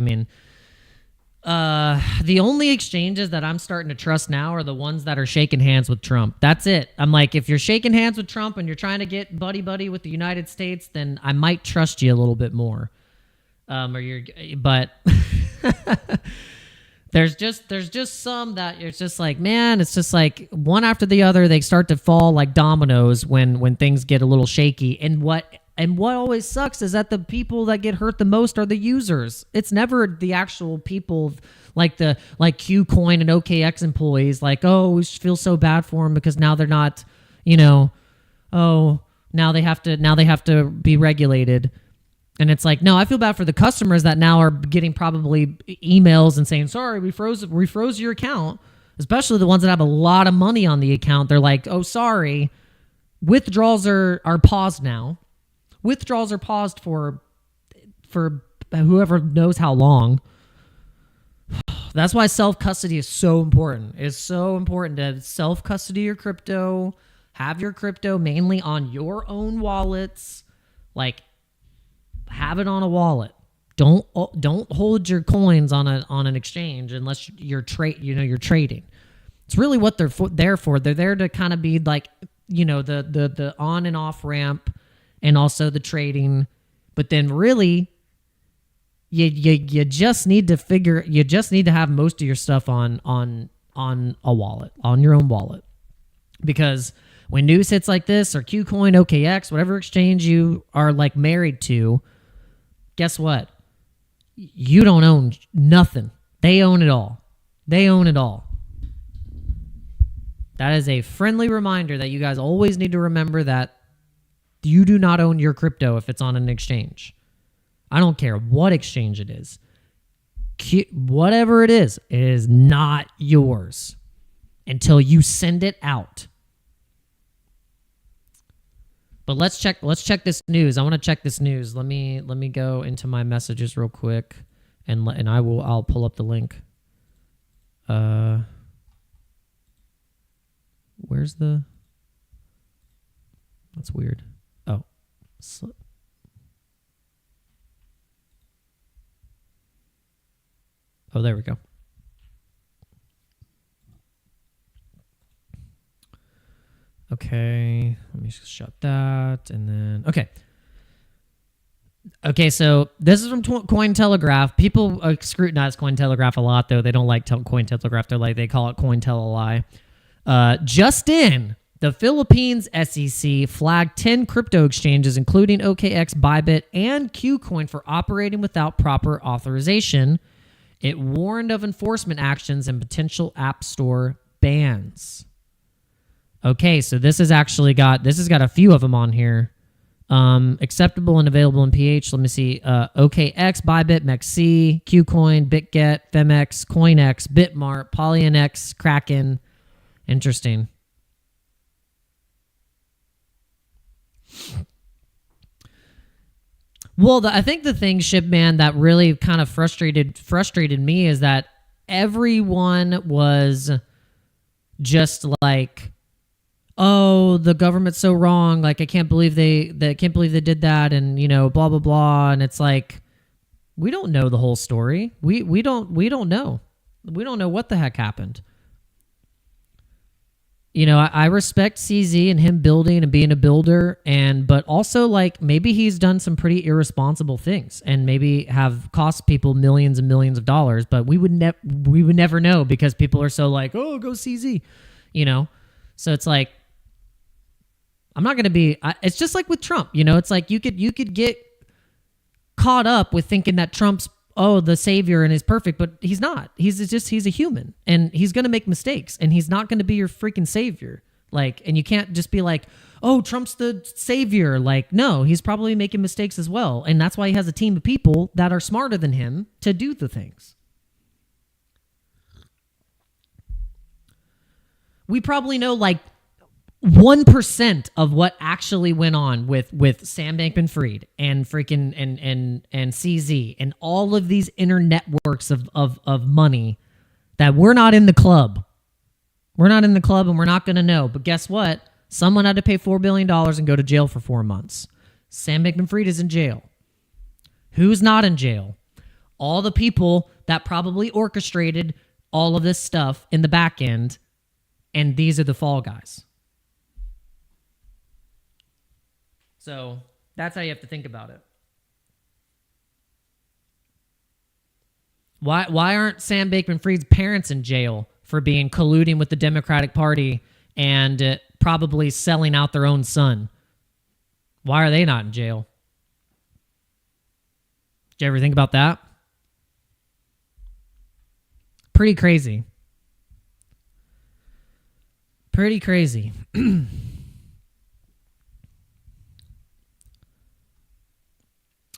The only exchanges that I'm starting to trust now are the ones that are shaking hands with Trump. That's it. I'm if you're shaking hands with Trump and you're trying to get buddy with the United States, then I might trust you a little bit more. But there's just some that it's just man, it's just one after the other, they start to fall like dominoes when things get a little shaky. And what always sucks is that the people that get hurt the most are the users. It's never the actual people like Qcoin and OKX employees. Oh, we feel so bad for them because now they're not, now they have to be regulated. And it's like, no, I feel bad for the customers that now are getting probably emails and saying, sorry, we froze your account. Especially the ones that have a lot of money on the account. They're like, oh, sorry. Withdrawals are paused now. Withdrawals are paused for whoever knows how long. That's why self-custody is so important. It's so important to self-custody your crypto. Have your crypto mainly on your own wallets. Like, have it on a wallet. Don't hold your coins on an exchange unless you're trading. It's really what they're there for. They're there to kind of be like, the on and off ramp, and also the trading. But then really, you just need to have most of your stuff on a wallet, on your own wallet, because when news hits like this, or KuCoin, OKX, whatever exchange you are like married to, guess what? You don't own nothing. They own it all. They own it all. That is a friendly reminder that you guys always need to remember that you do not own your crypto if it's on an exchange. I don't care what exchange it is. Whatever it is not yours until you send it out. But let's check this news. I want to check this news. Let me go into my messages real quick, and I'll pull up the link. Where's the? That's weird. Oh, there we go. Okay, let me just shut that, and then okay. So this is from Cointelegraph. People scrutinize Cointelegraph a lot, though. They don't like Cointelegraph. They call it Cointell-a-lie. Just in, the Philippines SEC flagged 10 crypto exchanges, including OKX, Bybit, and KuCoin, for operating without proper authorization. It warned of enforcement actions and potential app store bans. Okay, so this has got a few of them on here. Acceptable and available in PH. Let me see. OKX, Bybit, MEXC, KuCoin, BitGet, PHEMEX, CoinX, Bitmart, PolygonX, Kraken. Interesting. Well, I think the thing, Shipman, that really kind of frustrated me is that everyone was just like, oh, the government's so wrong. Like, I can't believe they did that, and blah blah blah. And it's like, we don't know the whole story. We don't know. We don't know what the heck happened. I respect CZ and him building and being a builder, but also, like, maybe he's done some pretty irresponsible things and maybe have cost people millions and millions of dollars, but we would never know because people are so like, oh, go CZ, So it's like, I'm not going to be, it's just like with Trump, it's like you could get caught up with thinking that Trump's, the savior and is perfect, but he's not. He's a human, and he's going to make mistakes, and he's not going to be your freaking savior. Like, and you can't just be like, oh, Trump's the savior. Like, no, he's probably making mistakes as well. And that's why he has a team of people that are smarter than him to do the things. We probably know like 1% of what actually went on with Sam Bankman-Fried and freaking and CZ and all of these inner networks of money that we're not in the club. We're not in the club, and we're not going to know. But guess what? Someone had to pay $4 billion and go to jail for 4 months. Sam Bankman-Fried is in jail. Who's not in jail? All the people that probably orchestrated all of this stuff in the back end, and these are the fall guys. So that's how you have to think about it. Why aren't Sam Bankman-Fried's parents in jail for colluding with the Democratic Party and probably selling out their own son? Why are they not in jail? Did you ever think about that? Pretty crazy. Pretty crazy.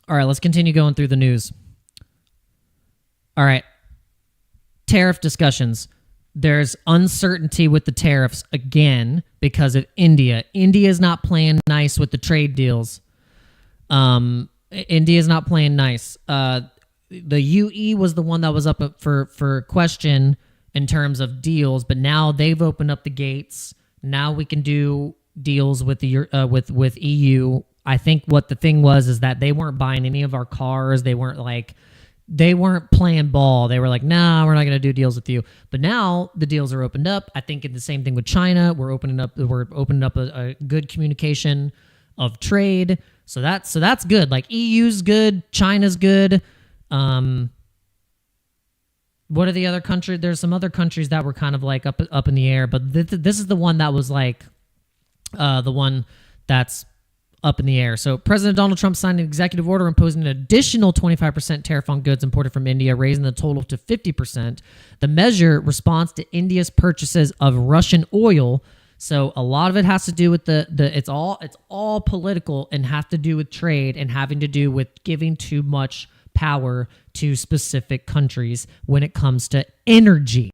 All right, let's continue going through the news. All right. Tariff discussions. There's uncertainty with the tariffs again because of India. India is not playing nice with the trade deals. India is not playing nice. The UE was the one that was up for question in terms of deals, but now they've opened up the gates. Now we can do deals with the with EU. I think what the thing was is that they weren't buying any of our cars. They weren't playing ball. They were like, nah, we're not going to do deals with you. But now the deals are opened up. I think it's the same thing with China. We're opening up a good communication of trade. So that's good. Like EU's good, China's good. What are the other countries? There's some other countries that were kind of like up in the air, but this is the one that was like the one that's up in the air. So President Donald Trump signed an executive order imposing an additional 25% tariff on goods imported from India, raising the total to 50%. The measure responds to India's purchases of Russian oil. So a lot of it has to do with it's all political and have to do with trade and having to do with giving too much power to specific countries when it comes to energy.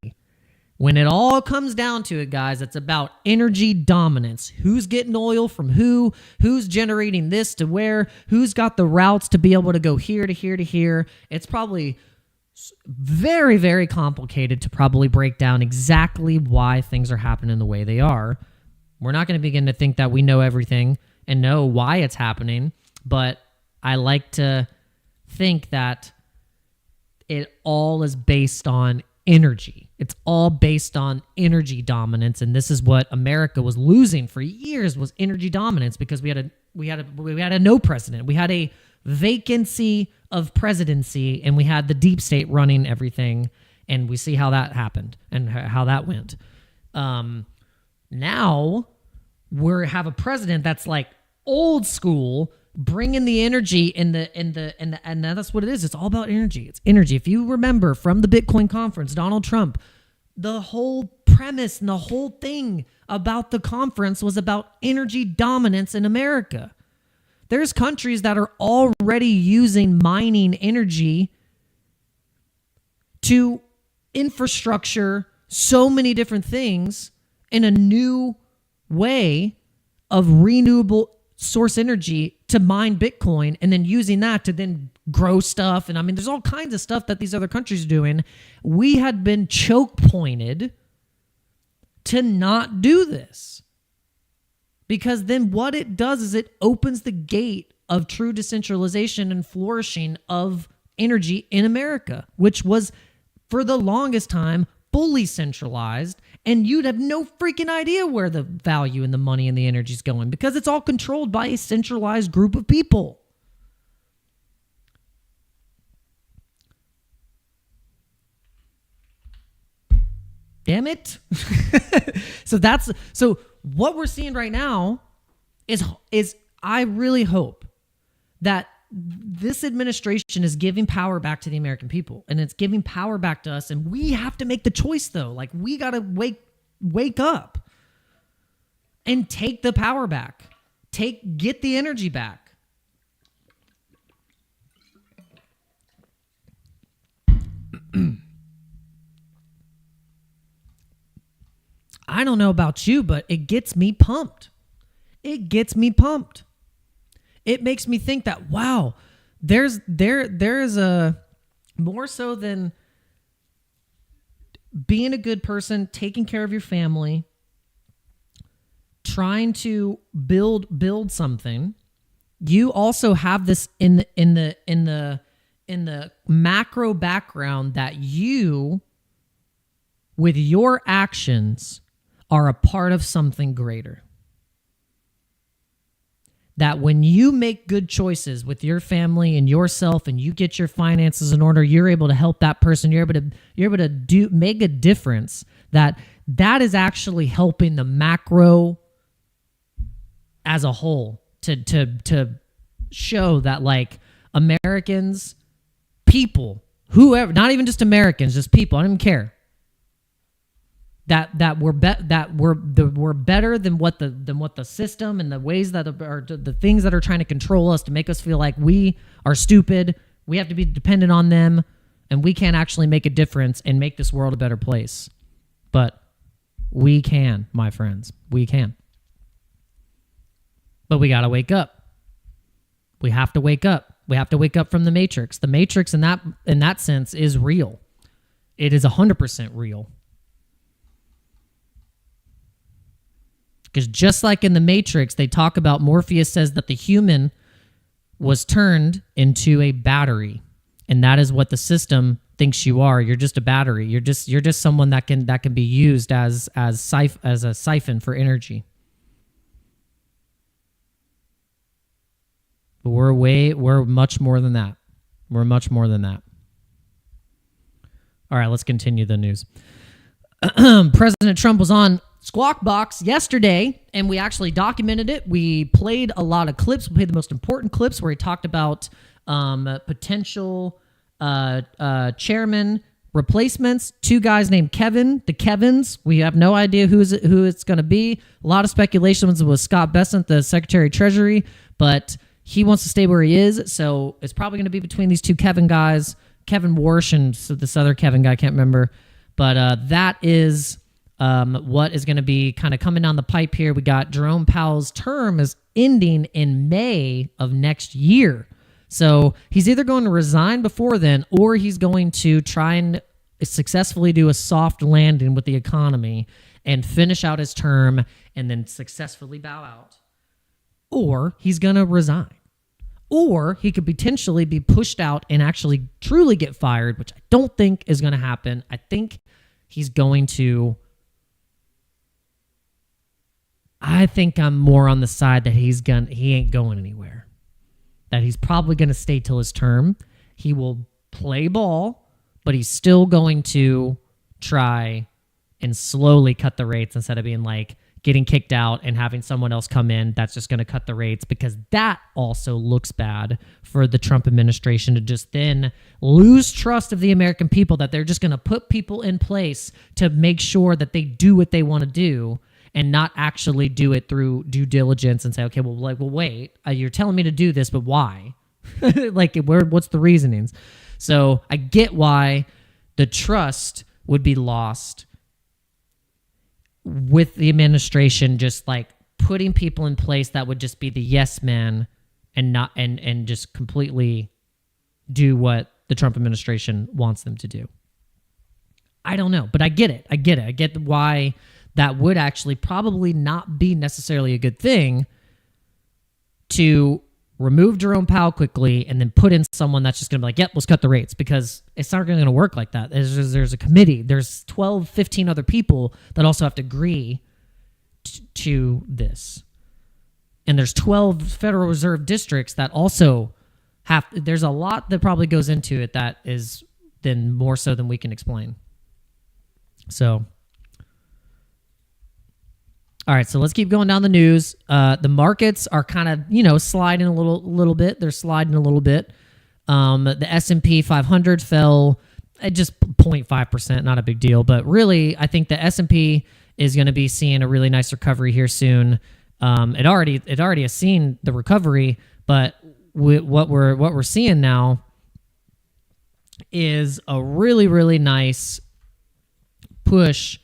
When it all comes down to it, guys, it's about energy dominance. Who's getting oil from who? Who's generating this to where? Who's got the routes to be able to go here to here to here? It's probably very, very complicated to probably break down exactly why things are happening the way they are. We're not going to begin to think that we know everything and know why it's happening, but I like to think that it all is based on energy. It's all based on energy dominance, and this is what America was losing for years, was energy dominance, because we had a no president. We had a vacancy of presidency, and we had the deep state running everything, and we see how that happened and how that went. Now we have a president that's like old school, bringing the energy and that's what it is. It's all about energy. It's energy. If you remember from the Bitcoin conference, Donald Trump, the whole premise and the whole thing about the conference was about energy dominance in America. There's countries that are already using mining energy to infrastructure so many different things in a new way of renewable source energy to mine Bitcoin, and then using that to then grow stuff. And I mean, there's all kinds of stuff that these other countries are doing. We had been choke pointed to not do this, because then what it does is it opens the gate of true decentralization and flourishing of energy in America, which was for the longest time fully centralized, and you'd have no freaking idea where the value and the money and the energy is going, because it's all controlled by a centralized group of people. Damn it. So what we're seeing right now is I really hope that this administration is giving power back to the American people, and it's giving power back to us, and we have to make the choice, though. Like, we got to wake up and take the power back. Get the energy back. I don't know about you, but it gets me pumped. It gets me pumped. It makes me think that, wow, there is a more so than being a good person, taking care of your family, trying to build something. You also have this in the macro background that you, with your actions, are a part of something greater. That when you make good choices with your family and yourself, and you get your finances in order, you're able to help that person. You're able to make a difference. That is actually helping the macro as a whole to show that, like, Americans, people, whoever, not even just Americans, just people, I don't even care. we're better than what the system and the ways that are the things that are trying to control us to make us feel like we are stupid. We have to be dependent on them, and we can't actually make a difference and make this world a better place. But we can, my friends. We can. But we got to wake up. We have to wake up. We have to wake up from the Matrix. The Matrix in that sense is real. It is 100% real. Because just like in the Matrix, they talk about Morpheus says that the human was turned into a battery. And that is what the system thinks you are. You're just a battery. You're just someone that can be used as a siphon for energy. But we're much more than that. We're much more than that. All right, let's continue the news. President Trump was on Squawk Box yesterday, and we actually documented it. We played a lot of clips. We played the most important clips where he talked about potential chairman replacements. Two guys named Kevin, the Kevins. We have no idea who it's going to be. A lot of speculation was Scott Bessent, the Secretary of Treasury, but he wants to stay where he is, so it's probably going to be between these two Kevin guys, Kevin Warsh and this other Kevin guy, I can't remember. But that is what is going to be kind of coming down the pipe here. We got Jerome Powell's term is ending in May of next year. So he's either going to resign before then, or he's going to try and successfully do a soft landing with the economy and finish out his term and then successfully bow out. Or he's going to resign. Or he could potentially be pushed out and actually truly get fired, which I don't think is going to happen. I think he's going to... I think I'm more on the side that he ain't going anywhere. That he's probably going to stay till his term. He will play ball, but he's still going to try and slowly cut the rates instead of being like getting kicked out and having someone else come in that's just going to cut the rates, because that also looks bad for the Trump administration to just then lose trust of the American people, that they're just going to put people in place to make sure that they do what they want to do and not actually do it through due diligence and say, okay, well, wait, you're telling me to do this, but why? What's the reasonings? So I get why the trust would be lost with the administration just like putting people in place that would just be the yes man and not and just completely do what the Trump administration wants them to do. I don't know, but I get it. I get why that would actually probably not be necessarily a good thing to remove Jerome Powell quickly and then put in someone that's just going to be like, yep, let's cut the rates, because it's not going to work like that. There's a committee. There's 12, 15 other people that also have to agree to this. And there's 12 Federal Reserve districts that also have, there's a lot that probably goes into it that is then more so than we can explain. So, all right, so let's keep going down the news. The markets are kind of, sliding a little bit. They're sliding a little bit. The S&P 500 fell at just 0.5%, not a big deal. But really, I think the S&P is going to be seeing a really nice recovery here soon. It already has seen the recovery, but what we're seeing now is a really, really nice push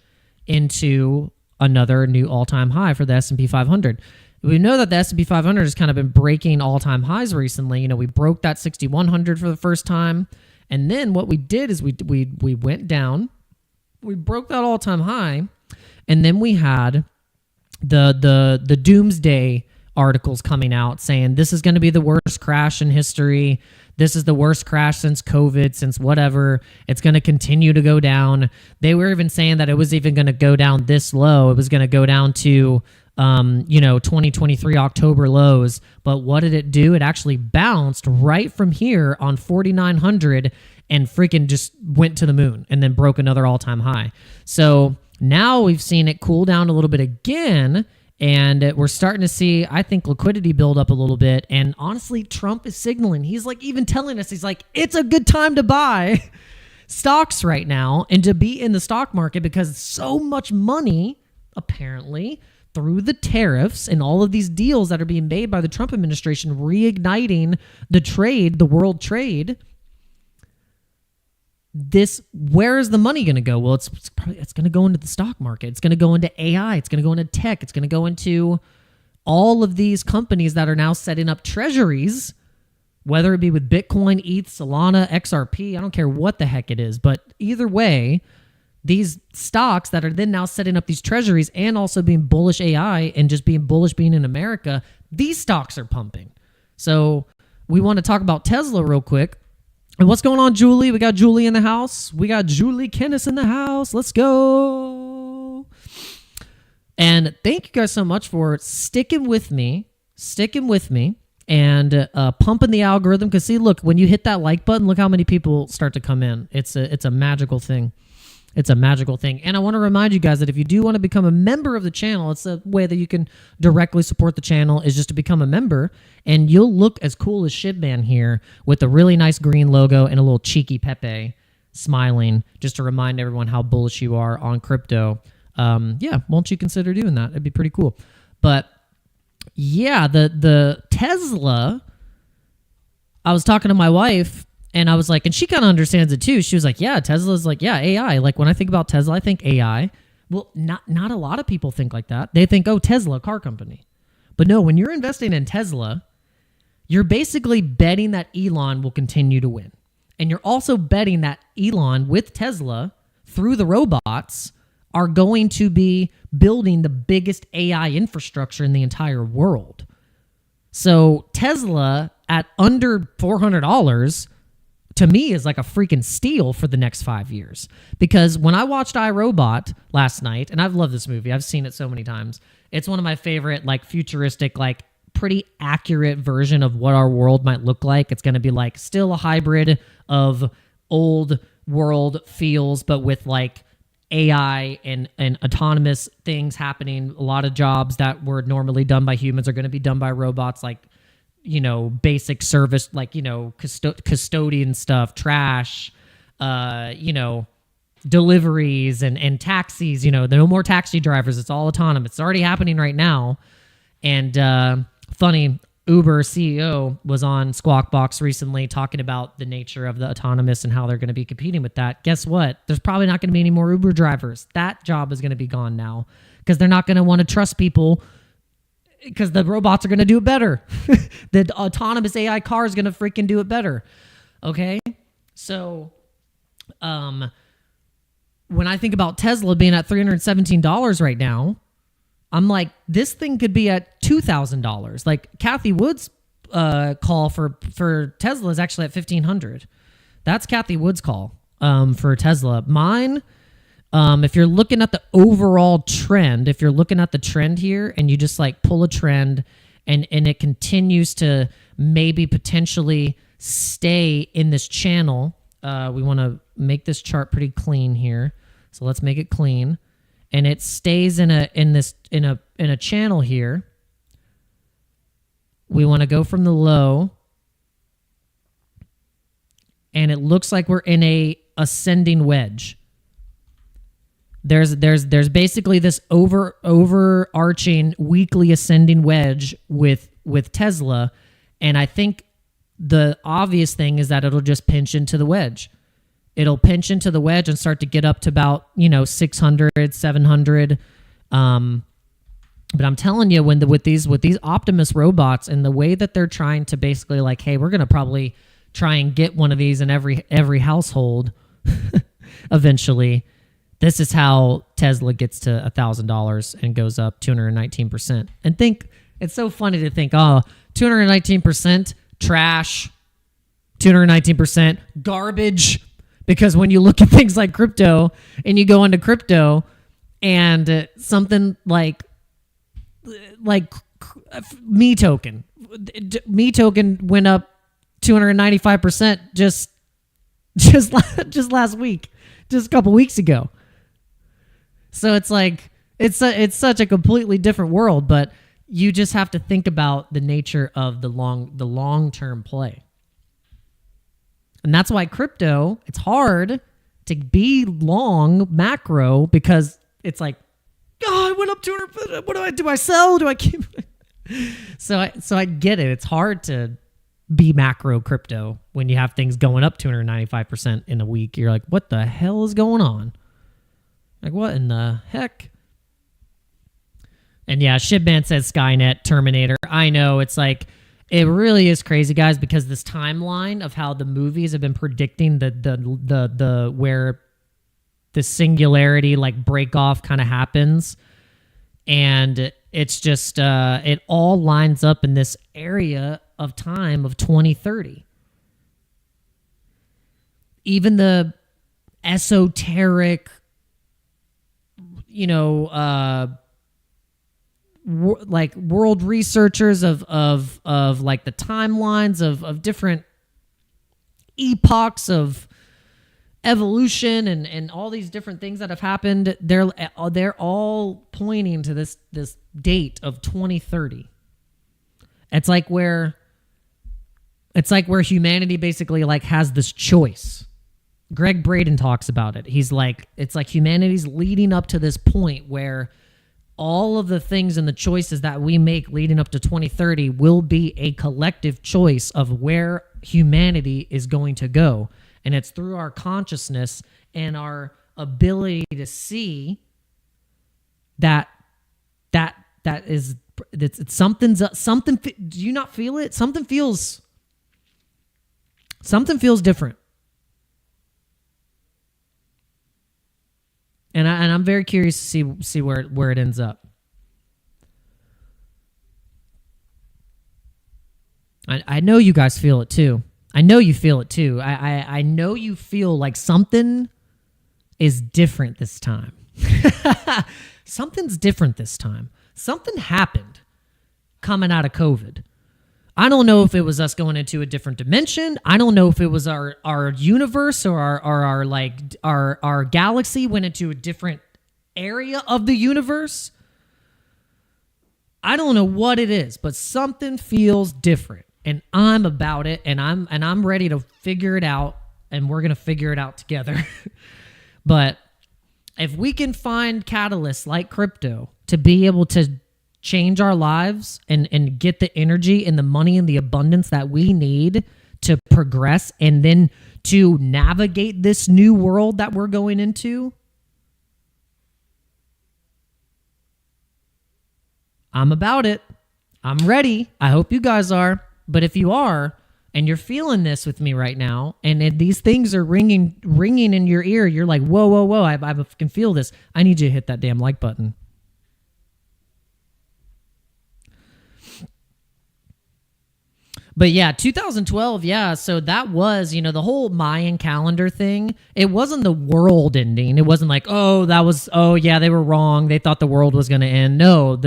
into another new all-time high for the S&P 500. We know that the S&P 500 has kind of been breaking all-time highs recently. We broke that 6,100 for the first time, and then what we did is we went down, we broke that all-time high, and then we had the doomsday articles coming out saying this is going to be the worst crash in history. This is the worst crash since COVID, since whatever. It's going to continue to go down. They were even saying that it was even going to go down this low. It was going to go down to, 2023 October lows. But what did it do? It actually bounced right from here on 4,900 and freaking just went to the moon and then broke another all-time high. So now we've seen it cool down a little bit again. And we're starting to see, I think, liquidity build up a little bit. And honestly, Trump is signaling. He's like even telling us, he's like, it's a good time to buy. stocks right now and to be in the stock market because so much money, apparently, through the tariffs and all of these deals that are being made by the Trump administration, reigniting the trade, the world trade. Where is the money going to go? Well, it's going to go into the stock market. It's going to go into AI. It's going to go into tech. It's going to go into all of these companies that are now setting up treasuries, whether it be with Bitcoin, ETH, Solana, XRP. I don't care what the heck it is, but either way, these stocks that are then now setting up these treasuries and also being bullish AI and just being bullish being in America, these stocks are pumping. So we want to talk about Tesla real quick. And what's going on, Julie? We got Julie in the house. We got Julie Kennis in the house. Let's go. And thank you guys so much for sticking with me, and pumping the algorithm. Because see, look, when you hit that like button, look how many people start to come in. It's a magical thing. It's a magical thing. And I want to remind you guys that if you do want to become a member of the channel, it's a way that you can directly support the channel is just to become a member. And you'll look as cool as Shibman here with a really nice green logo and a little cheeky Pepe smiling, just to remind everyone how bullish you are on crypto. Yeah, won't you consider doing that? It'd be pretty cool. But yeah, the Tesla, I was talking to my wife, and I was like, and she kind of understands it too. She was like, yeah, Tesla's like, yeah, AI. Like when I think about Tesla, I think AI. Well, not a lot of people think like that. They think, oh, Tesla, car company. But no, when you're investing in Tesla, you're basically betting that Elon will continue to win. And you're also betting that Elon with Tesla through the robots are going to be building the biggest AI infrastructure in the entire world. So Tesla at under $400 to me is like a freaking steal for the next 5 years. Because when I watched iRobot last night, and I've loved this movie, I've seen it so many times. It's one of my favorite, like futuristic, like pretty accurate version of what our world might look like. It's going to be like still a hybrid of old world feels, but with like AI and autonomous things happening. A lot of jobs that were normally done by humans are going to be done by robots, like, you know, basic service, like, you know, custodian stuff, trash, you know, deliveries and taxis. You know, there are no more taxi drivers. It's all autonomous. It's already happening right now. And funny, Uber CEO was on Squawk Box recently talking about the nature of the autonomous and how they're going to be competing with that. Guess what? There's probably not going to be any more Uber drivers. That job is going to be gone now because they're not going to want to trust people because the robots are going to do it better. The autonomous AI car is going to freaking do it better. Okay? So, when I think about Tesla being at $317 right now, I'm like, this thing could be at $2,000. Like Kathy Wood's call for Tesla is actually at $1,500. That's Kathy Wood's call for Tesla. Mine, if you're looking at the overall trend, if you're looking at the trend here and you just like pull a trend and it continues to maybe potentially stay in this channel, we want to make this chart pretty clean here. So let's make it clean. And it stays in a channel here. We want to go from the low, and it looks like we're in a ascending wedge. There's basically this overarching weekly ascending wedge with Tesla, and I think the obvious thing is that it'll just pinch into the wedge. It'll pinch into the wedge and start to get up to about, 600, 700. But I'm telling you, with these Optimus robots and the way that they're trying to basically like, hey, we're gonna probably try and get one of these in every household eventually. This is how Tesla gets to $1,000 and goes up 219%. And think it's so funny to think, 219% trash, 219% garbage. Because when you look at things like crypto and you go into crypto and something like Me Token went up 295% just last week, just a couple weeks ago. So it's like it's such a completely different world, but you just have to think about the nature of the long-term play. And that's why crypto, it's hard to be long macro because it's like, oh, I went up 200. What do I do? I sell? Do I keep? So I get it. It's hard to be macro crypto when you have things going up 295% in a week. You're like, what the hell is going on? Like, what in the heck? And yeah, Shibman says Skynet, Terminator. I know, it's like, it really is crazy, guys, because this timeline of how the movies have been predicting the where the singularity like break off kind of happens, and it's just it all lines up in this area of time of 2030. Even the esoteric, like world researchers of like the timelines of different epochs of evolution and all these different things that have happened, they're all pointing to this date of 2030. It's like where humanity basically like has this choice. Greg Braden talks about it. He's like, it's like humanity's leading up to this point where all of the things and the choices that we make leading up to 2030 will be a collective choice of where humanity is going to go. And it's through our consciousness and our ability to see that is, it's something. Do you not feel it? Something feels different. And I'm very curious to see where it ends up. I know you guys feel it too. I know you feel it too. I know you feel like something is different this time. Something's different this time. Something happened coming out of COVID. I don't know if it was us going into a different dimension. I don't know if it was our universe or our galaxy went into a different area of the universe. I don't know what it is, but something feels different, and I'm about it, and I'm ready to figure it out, and we're gonna figure it out together. But if we can find catalysts like crypto to be able to change our lives and get the energy and the money and the abundance that we need to progress and then to navigate this new world that we're going into, I'm about it. I'm ready. I hope you guys are. But if you are, and you're feeling this with me right now, and these things are ringing in your ear, you're like, whoa, I can feel this. I need you to hit that damn like button. But yeah, 2012, yeah, so that was, the whole Mayan calendar thing. It wasn't the world ending. It wasn't like, oh, yeah, they were wrong. They thought the world was going to end. No,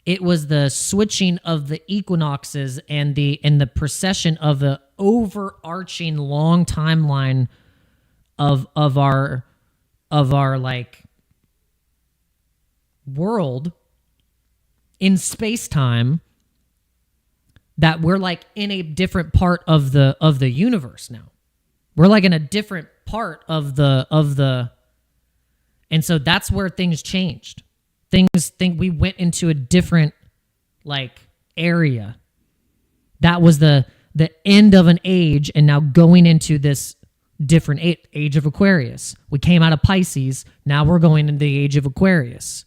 it was the switching of the equinoxes and the precession of the overarching long timeline of our like world in space-time, that we're like in a different part of the universe now. We're like in a different part of the and so that's where things changed. We went into a different like area. That was the end of an age, and now going into this different age of Aquarius. We came out of Pisces, now we're going into the age of Aquarius.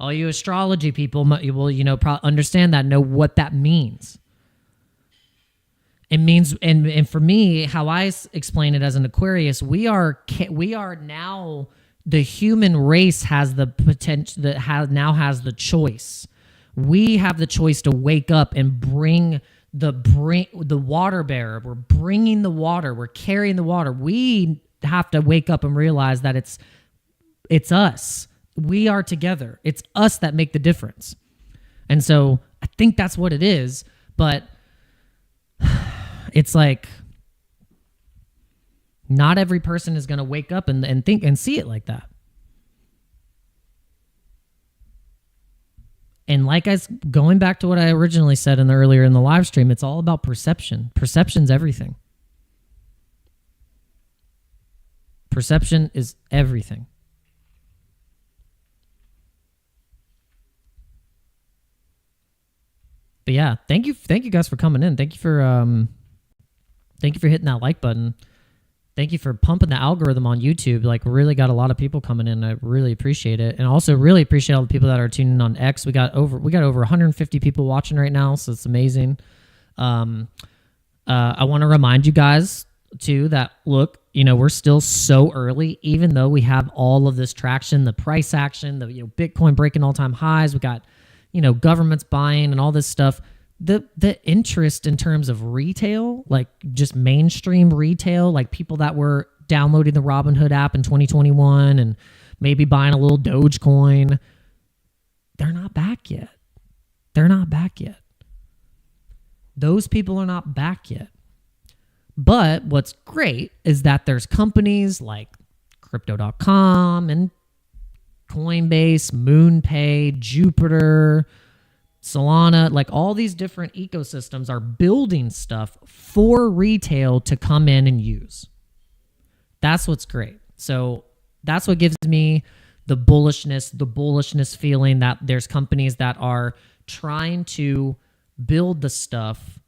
All you astrology people will, understand that, know what that means. It means, and for me, how I explain it as an Aquarius, we are now, the human race has the potential, now has the choice. We have the choice to wake up and bring the water bearer. We're bringing the water. We're carrying the water. We have to wake up and realize that it's us. We are together. It's us that make the difference. And so I think that's what it is. But it's like, not every person is going to wake up and think and see it like that. And going back to what I originally said earlier in the live stream, it's all about perception. Perception's everything. Perception is everything. But yeah, thank you guys for coming in. Thank you for hitting that like button. Thank you for pumping the algorithm on YouTube. Like, really got a lot of people coming in. I really appreciate it, and also really appreciate all the people that are tuning in on X. We got over 150 people watching right now, so it's amazing. I want to remind you guys too that, look, we're still so early, even though we have all of this traction, the price action, the Bitcoin breaking all-time highs. We got governments buying and all this stuff. The interest in terms of retail, like just mainstream retail, like people that were downloading the Robinhood app in 2021 and maybe buying a little Dogecoin, they're not back yet. Those people are not back yet. But what's great is that there's companies like Crypto.com and Coinbase, MoonPay, Jupiter, Solana, like all these different ecosystems are building stuff for retail to come in and use. That's what's great. So that's what gives me the bullishness feeling, that there's companies that are trying to build the stuff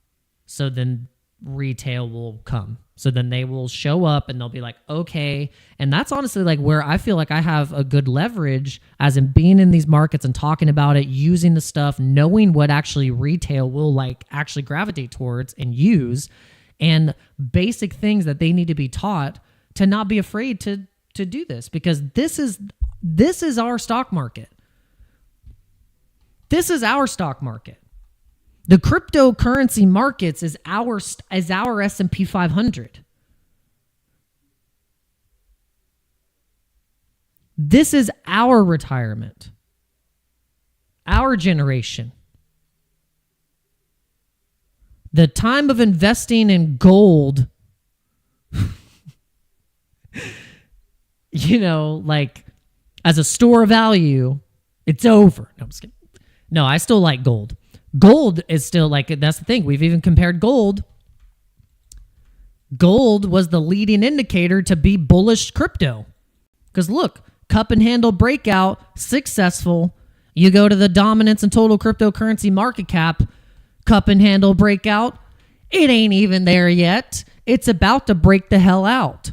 so then retail will come. So then they will show up and they'll be like, okay. And that's honestly like where I feel like I have a good leverage, as in being in these markets and talking about it, using the stuff, knowing what actually retail will like actually gravitate towards and use, and basic things that they need to be taught to not be afraid to do this, because this is our stock market. This is our stock market. The cryptocurrency markets is our S&P 500. This is our retirement, our generation. The time of investing in gold, like as a store of value, it's over. No, I'm just kidding. No, I still like gold. Gold is still like, that's the thing. We've even compared gold. Gold was the leading indicator to be bullish crypto. Because look, cup and handle breakout, successful. You go to the dominance and total cryptocurrency market cap, cup and handle breakout. It ain't even there yet. It's about to break the hell out.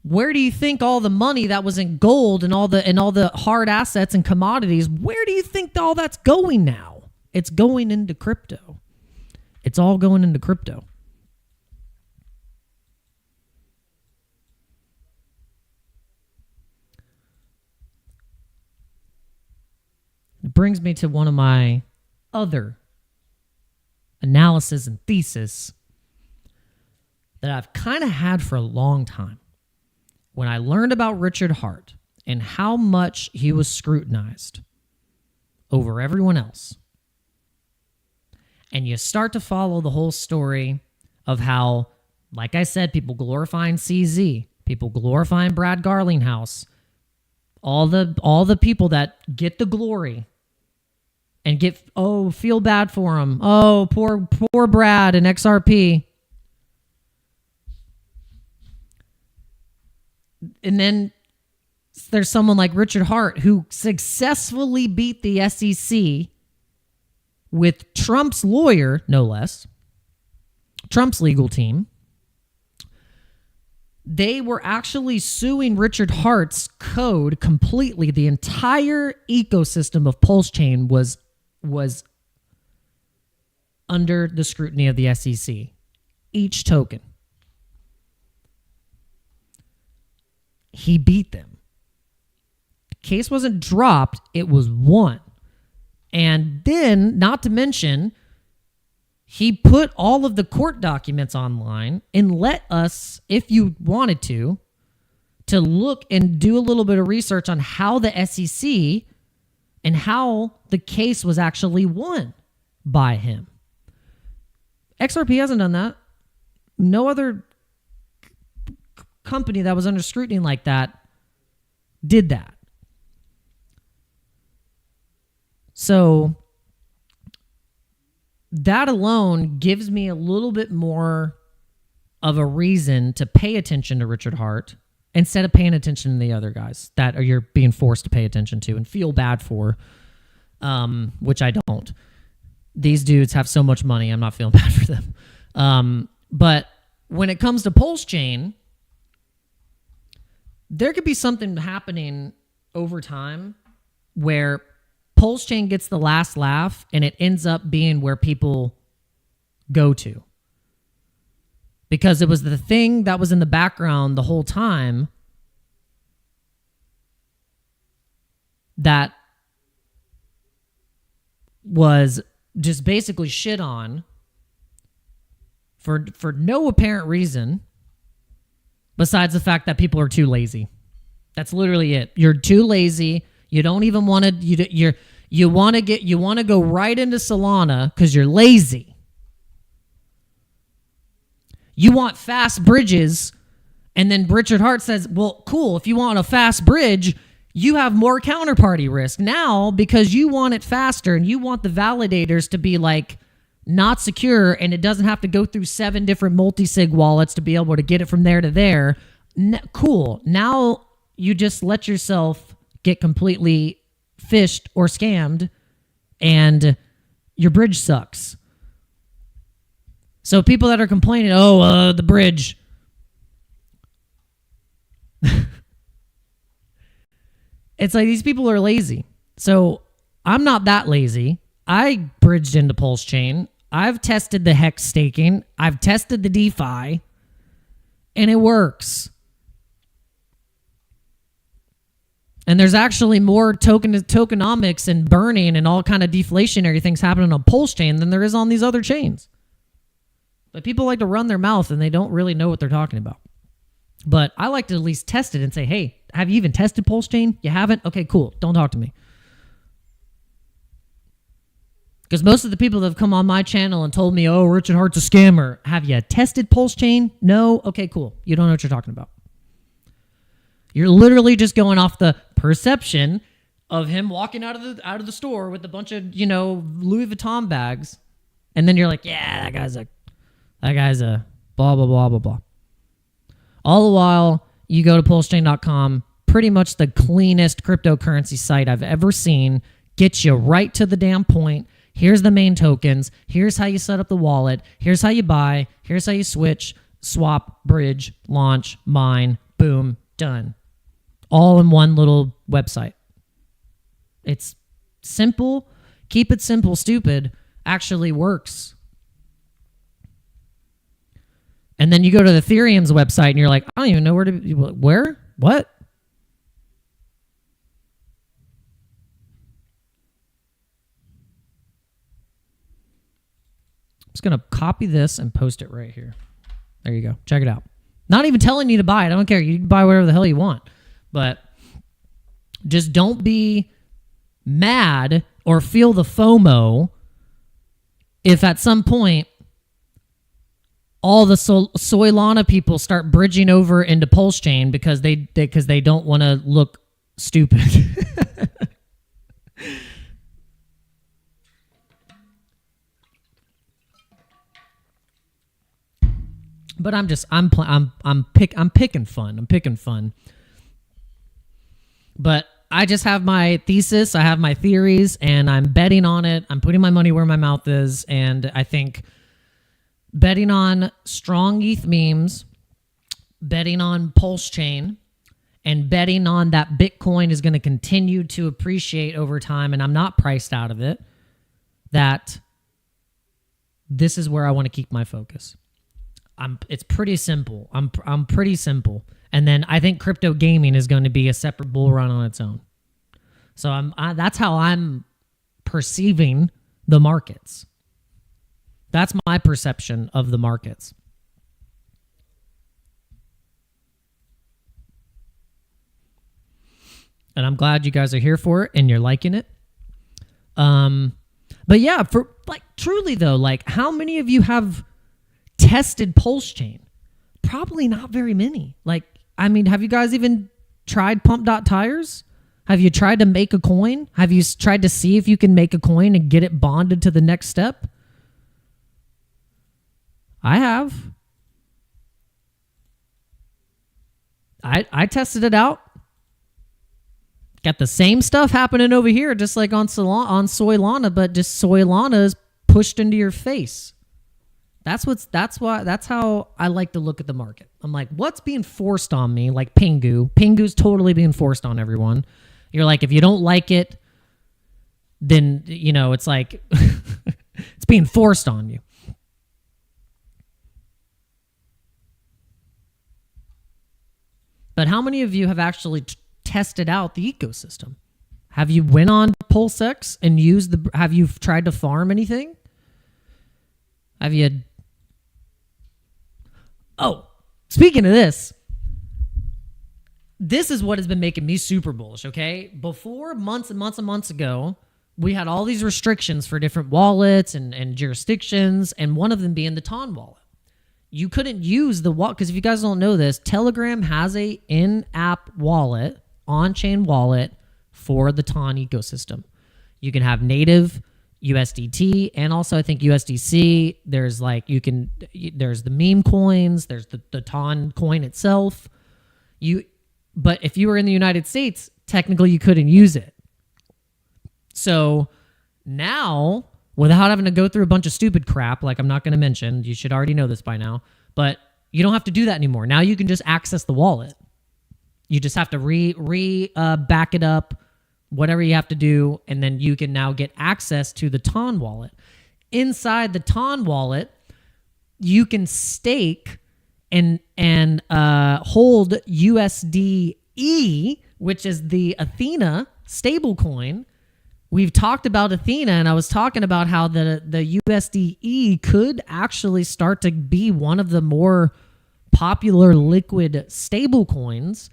Where do you think all the money that was in gold and all the hard assets and commodities, where do you think all that's going now? It's going into crypto. It's all going into crypto. It brings me to one of my other analysis and thesis that I've kind of had for a long time. When I learned about Richard Hart and how much he was scrutinized over everyone else, and you start to follow the whole story of how, like I said, people glorifying CZ, people glorifying Brad Garlinghouse, all the people that get the glory and feel bad for him. Oh, poor Brad and XRP. And then there's someone like Richard Hart who successfully beat the SEC with Trump's lawyer, no less, Trump's legal team. They were actually suing Richard Hart's code completely. The entire ecosystem of PulseChain was under the scrutiny of the SEC. Each token. He beat them. The case wasn't dropped, it was won. And then, not to mention, he put all of the court documents online and let us, if you wanted to look and do a little bit of research on how the SEC and how the case was actually won by him. XRP hasn't done that. No other company that was under scrutiny like that did that. So that alone gives me a little bit more of a reason to pay attention to Richard Hart instead of paying attention to the other guys that you're being forced to pay attention to and feel bad for, which I don't. These dudes have so much money, I'm not feeling bad for them. But when it comes to PulseChain, there could be something happening over time where PulseChain gets the last laugh and it ends up being where people go to. Because it was the thing that was in the background the whole time that was just basically shit on for no apparent reason besides the fact that people are too lazy. That's literally it. You're too lazy. You don't even want to. You want to go right into Solana because you're lazy. You want fast bridges, and then Richard Hart says, "Well, cool. If you want a fast bridge, you have more counterparty risk now because you want it faster and you want the validators to be like not secure, and it doesn't have to go through 7 different multi-sig wallets to be able to get it from there to there. Cool. Now you just let yourself get completely fished or scammed, and your bridge sucks." So people that are complaining, the bridge. It's like these people are lazy. So I'm not that lazy. I bridged into PulseChain. I've tested the hex staking. I've tested the DeFi. And it works. And there's actually more tokenomics and burning and all kind of deflationary things happening on PulseChain than there is on these other chains. But people like to run their mouth and they don't really know what they're talking about. But I like to at least test it and say, hey, have you even tested PulseChain? You haven't? Okay, cool. Don't talk to me. Because most of the people that have come on my channel and told me, oh, Richard Hart's a scammer. Have you tested PulseChain? No? Okay, cool. You don't know what you're talking about. You're literally just going off the perception of him walking out of the store with a bunch of, Louis Vuitton bags. And then you're like, yeah, that guy's a blah, blah, blah, blah, blah. All the while, you go to PulseChain.com, pretty much the cleanest cryptocurrency site I've ever seen, gets you right to the damn point. Here's the main tokens. Here's how you set up the wallet. Here's how you buy. Here's how you switch, swap, bridge, launch, mine, boom, done. All in one little website. It's simple. Keep it simple, stupid. Actually works. And then you go to the Ethereum's website and you're like, I don't even know where? What? I'm just going to copy this and post it right here. There you go. Check it out. Not even telling you to buy it. I don't care. You can buy whatever the hell you want. But just don't be mad or feel the FOMO if at some point all the Solana people start bridging over into PulseChain because they don't want to look stupid. But I'm picking fun. I'm picking fun. But I just have my thesis, I have my theories, and I'm betting on it. I'm putting my money where my mouth is, and I think betting on strong ETH memes, betting on PulseChain, and betting on that Bitcoin is going to continue to appreciate over time, and I'm not priced out of it, that this is where I want to keep my focus. It's pretty simple. I'm pretty simple. And then I think crypto gaming is going to be a separate bull run on its own. So that's how I'm perceiving the markets. That's my perception of the markets. And I'm glad you guys are here for it and you're liking it. But yeah, for truly though, how many of you have tested PulseChain? Probably not very many. Have you guys even tried pump.tires? Have you tried to make a coin? Have you tried to see if you can make a coin and get it bonded to the next step? I have. I tested it out. Got the same stuff happening over here, just like on Solana, but just Solana is pushed into your face. That's how I like to look at the market. I'm like, what's being forced on me? Like Pingu. Pingu's totally being forced on everyone. You're like, if you don't like it, then, you know, it's like, it's being forced on you. But how many of you have actually tested out the ecosystem? Have you went on PulseX and have you tried to farm anything? Have you? Oh, speaking of this is what has been making me super bullish, okay? Before, months and months and months ago, we had all these restrictions for different wallets and jurisdictions, and one of them being the TON wallet. You couldn't use the wallet, because if you guys don't know this, Telegram has a in-app wallet, on-chain wallet for the TON ecosystem. You can have native USDT and also I think USDC. There's like, there's the meme coins, there's the TON coin itself. But if you were in the United States, technically you couldn't use it. So now, without having to go through a bunch of stupid crap, like I'm not going to mention, you should already know this by now, but you don't have to do that anymore. Now you can just access the wallet. You just have to back it up, whatever you have to do, and then you can now get access to the TON wallet. Inside the TON wallet, you can stake and hold USDE, which is the Athena stablecoin. We've talked about Athena, and I was talking about how the USDE could actually start to be one of the more popular liquid stablecoins,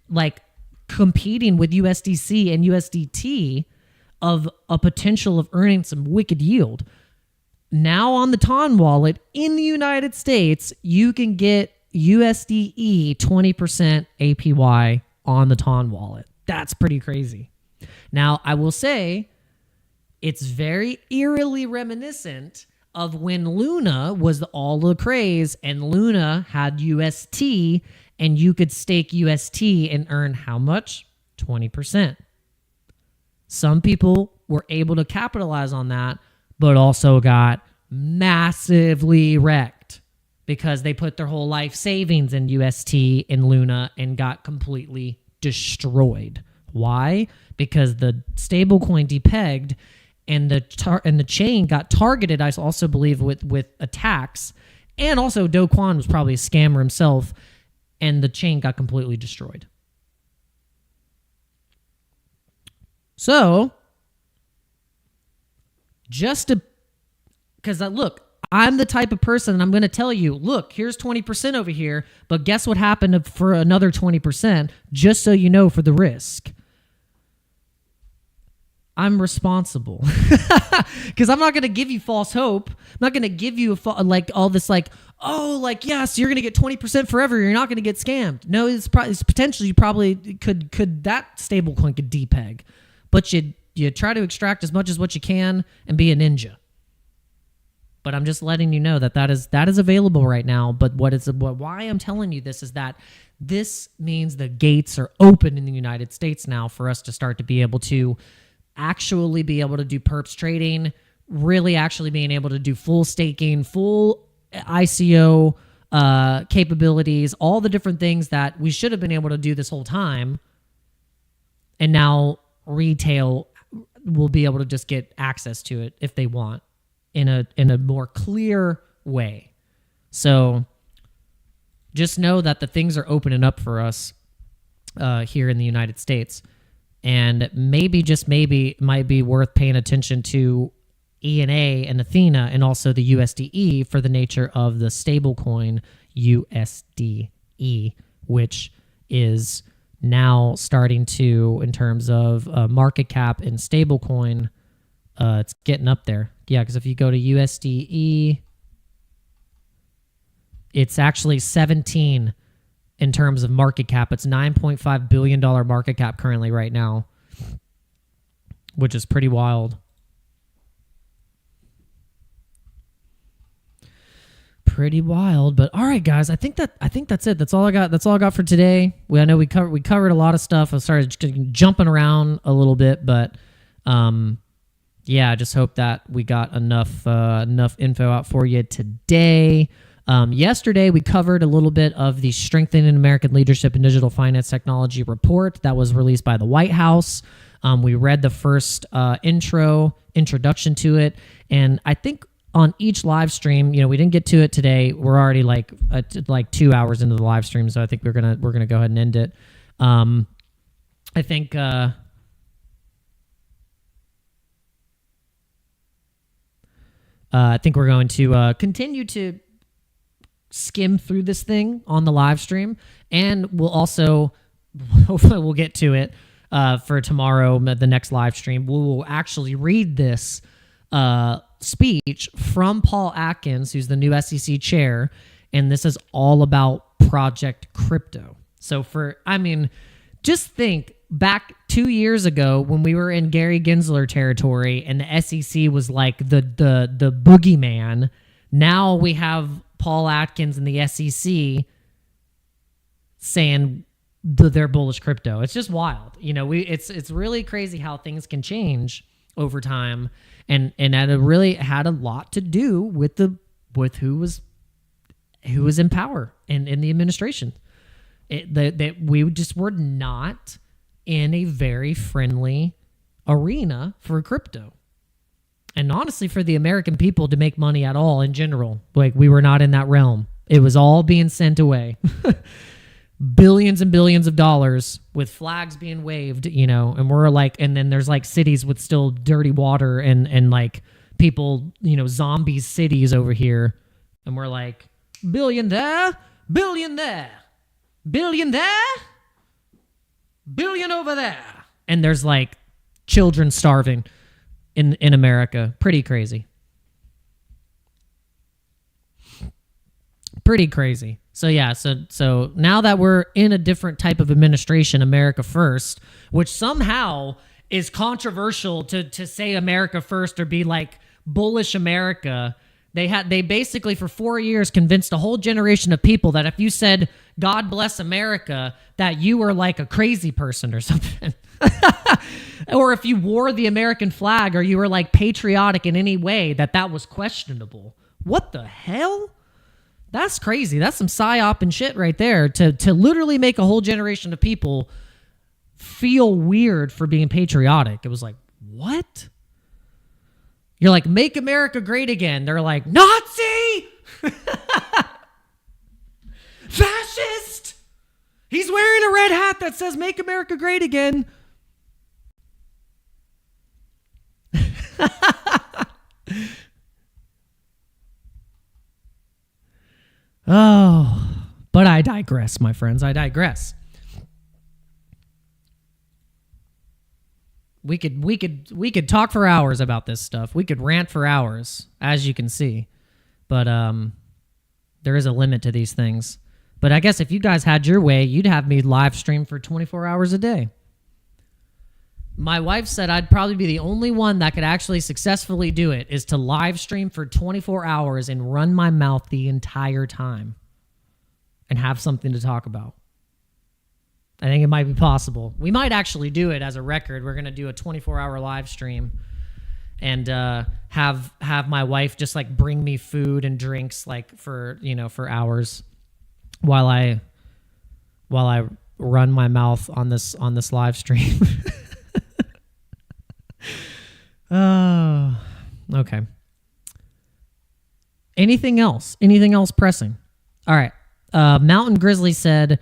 like competing with USDC and USDT of a potential of earning some wicked yield. Now on the TON wallet in the United States, you can get USDE 20% APY on the TON wallet. That's pretty crazy. Now, I will say it's very eerily reminiscent of when Luna was all the craze and Luna had UST and you could stake UST and earn how much? 20%. Some people were able to capitalize on that, but also got massively wrecked because they put their whole life savings in UST and Luna and got completely destroyed. Why? Because the stablecoin depegged and the chain got targeted, I also believe, with attacks. And also Do Kwon was probably a scammer himself, and the chain got completely destroyed. So, because look, I'm the type of person, and I'm going to tell you, look, here's 20% over here, but guess what happened for another 20%, just so you know, for the risk. I'm responsible because I'm not going to give you false hope. I'm not going to give you all this yes, you're going to get 20% forever. You're not going to get scammed. No, it's potentially you probably could that stablecoin could depeg, but you try to extract as much as what you can and be a ninja. But I'm just letting you know that is available right now. But why I'm telling you this is that this means the gates are open in the United States now for us to start to be able to actually be able to do perps trading, really actually being able to do full staking, full ICO capabilities, all the different things that we should have been able to do this whole time. And now retail will be able to just get access to it if they want in a more clear way. So just know that the things are opening up for us here in the United States. And maybe, just maybe, it might be worth paying attention to ENA and Athena and also the USDE for the nature of the stablecoin USDE, which is now starting to, in terms of market cap and stablecoin, it's getting up there. Yeah, because if you go to USDE, it's actually 17 in terms of market cap. It's $9.5 billion market cap currently right now, which is pretty wild. pretty wild. But all right, guys, I think that's it. That's all I got. That's all I got for today. I know we covered a lot of stuff. I started jumping around a little bit, but yeah, I just hope that we got enough info out for you today. Yesterday, we covered a little bit of the Strengthening American Leadership in Digital Finance Technology report that was released by the White House. We read the first introduction to it, and I think on each live stream, we didn't get to it today. We're already like 2 hours into the live stream, so I think we're gonna go ahead and end it. I think. I think we're going to continue to skim through this thing on the live stream, and we'll also, hopefully we'll get to it for tomorrow, the next live stream. We will actually read this speech from Paul Atkins, who's the new SEC chair, and this is all about Project Crypto. So just think back 2 years ago when we were in Gary Gensler territory and the SEC was like the boogeyman. Now we have Paul Atkins and the SEC saying they're bullish crypto. It's just wild. It's really crazy how things can change over time, and it really had a lot to do with who was in power and in the administration. That we just were not in a very friendly arena for crypto. And honestly, for the American people to make money at all in general, like we were not in that realm. It was all being sent away. Billions and billions of dollars with flags being waved, and we're like, and then there's like cities with still dirty water and like people, zombies cities over here. And we're like, billion there, billion there, billion there, billion over there. And there's like children starving in America. Pretty crazy. Pretty crazy. So yeah, so now that we're in a different type of administration, America First, which somehow is controversial to say America First or be like bullish America. They basically for 4 years convinced a whole generation of people that if you said God bless America, that you were like a crazy person or something. Or if you wore the American flag or you were like patriotic in any way, that was questionable. What the hell? That's crazy. That's some psyop and shit right there to literally make a whole generation of people feel weird for being patriotic. It was like, what? You're like, make America great again. They're like, Nazi! Fascist! He's wearing a red hat that says make America great again. Oh, but I digress, my friends. I digress. We could talk for hours about this stuff. We could rant for hours, as you can see. But there is a limit to these things. But I guess if you guys had your way, you'd have me live stream for 24 hours a day. My wife said I'd probably be the only one that could actually successfully do it, is to live stream for 24 hours and run my mouth the entire time and have something to talk about. I think it might be possible. We might actually do it as a record. We're going to do a 24-hour live stream and have my wife just like bring me food and drinks like for hours while I run my mouth on this live stream. Oh, okay. Anything else? Anything else pressing? All right. Mountain Grizzly said,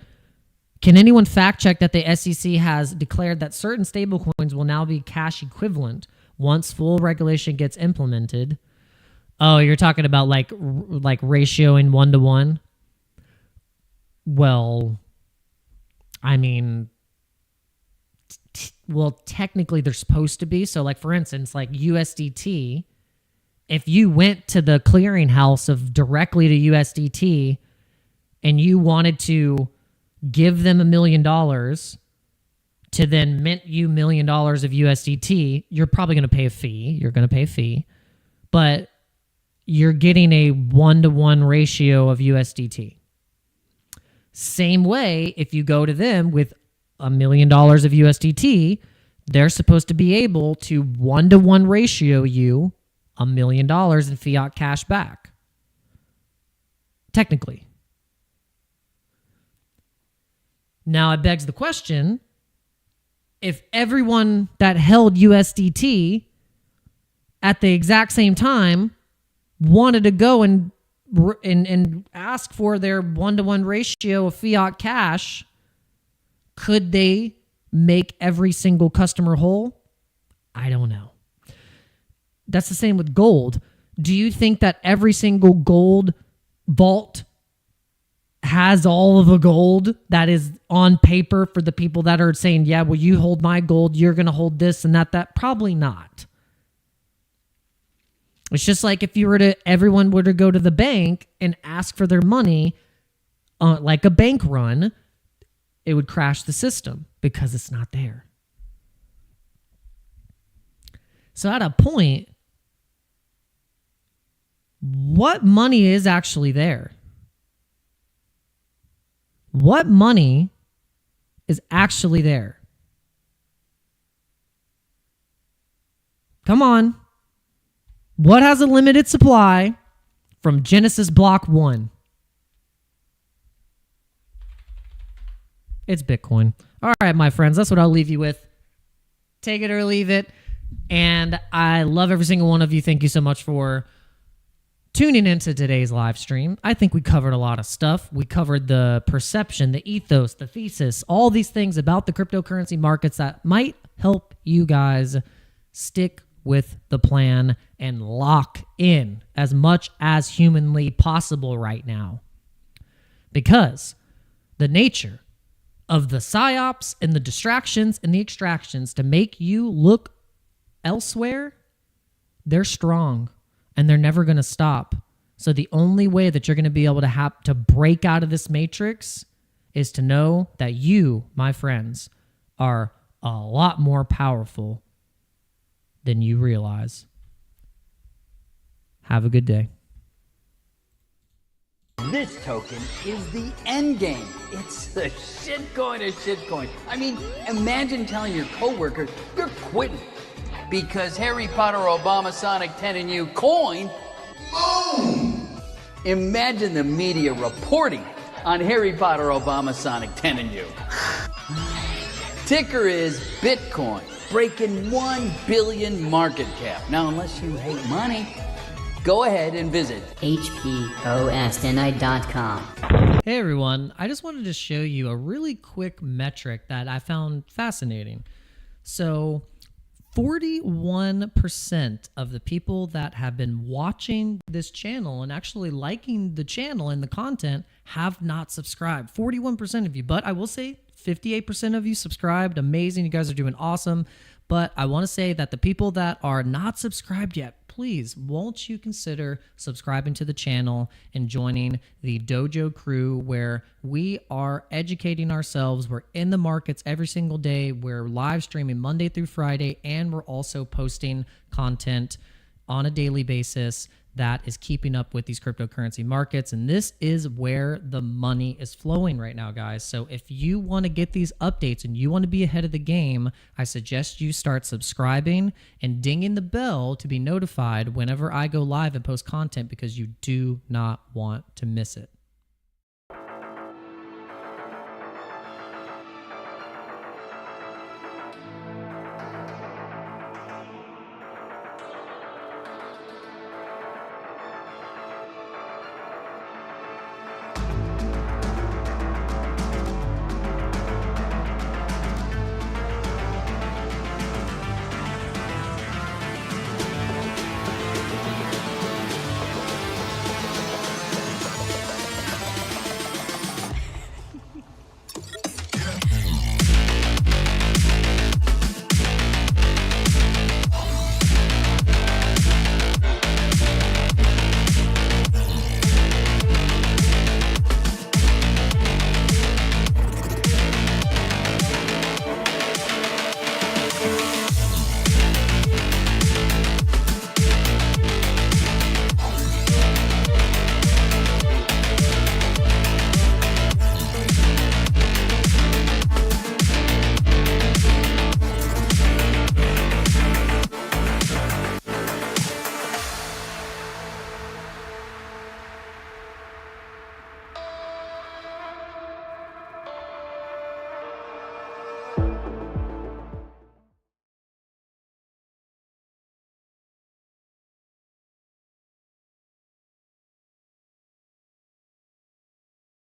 can anyone fact check that the SEC has declared that certain stablecoins will now be cash equivalent once full regulation gets implemented? Oh, you're talking about like ratioing 1-to-1? Well, I mean, technically they're supposed to be. So like, for instance, like USDT, if you went to the clearinghouse of directly to USDT and you wanted to give them $1 million to then mint you $1 million of USDT, you're probably going to pay a fee. You're going to pay a fee. But you're getting a 1-to-1 ratio of USDT. Same way, if you go to them with $1 million of USDT, they're supposed to be able to 1-to-1 ratio you $1 million in fiat cash back. Technically. Now it begs the question, if everyone that held USDT at the exact same time wanted to go and ask for their 1-to-1 ratio of fiat cash, could they make every single customer whole? I don't know. That's the same with gold. Do you think that every single gold vault has all of the gold that is on paper for the people that are saying, yeah, well, you hold my gold, you're going to hold this and that? Probably not. It's just like if everyone were to go to the bank and ask for their money, like a bank run, it would crash the system because it's not there. So at a point, what money is actually there? What money is actually there? Come on. What has a limited supply from Genesis Block 1? It's Bitcoin. All right, my friends, that's what I'll leave you with. Take it or leave it. And I love every single one of you. Thank you so much for tuning into today's live stream. I think we covered a lot of stuff. We covered the perception, the ethos, the thesis, all these things about the cryptocurrency markets that might help you guys stick with the plan and lock in as much as humanly possible right now. Because the nature of the psyops and the distractions and the extractions to make you look elsewhere, they're strong and they're never going to stop. So the only way that you're going to be able to have to break out of this matrix is to know that you, my friends, are a lot more powerful than you realize. Have a good day. This token is the end game. It's the shitcoin of shitcoin. I mean, imagine telling your coworkers you're quitting because Harry Potter Obama Sonic 10 and you coin. Boom! Imagine the media reporting on Harry Potter Obama Sonic 10 and you. Ticker is Bitcoin, breaking 1 billion market cap. Now, unless you hate money, go ahead and visit hposni.com. Hey everyone, I just wanted to show you a really quick metric that I found fascinating. So 41% of the people that have been watching this channel and actually liking the channel and the content have not subscribed. 41% of you, but I will say 58% of you subscribed. Amazing. You guys are doing awesome. But I want to say that the people that are not subscribed yet, please, won't you consider subscribing to the channel and joining the Dojo crew where we are educating ourselves. We're in the markets every single day. We're live streaming Monday through Friday, and we're also posting content on a daily basis that is keeping up with these cryptocurrency markets. And this is where the money is flowing right now, guys. So if you want to get these updates and you want to be ahead of the game, I suggest you start subscribing and dinging the bell to be notified whenever I go live and post content, because you do not want to miss it.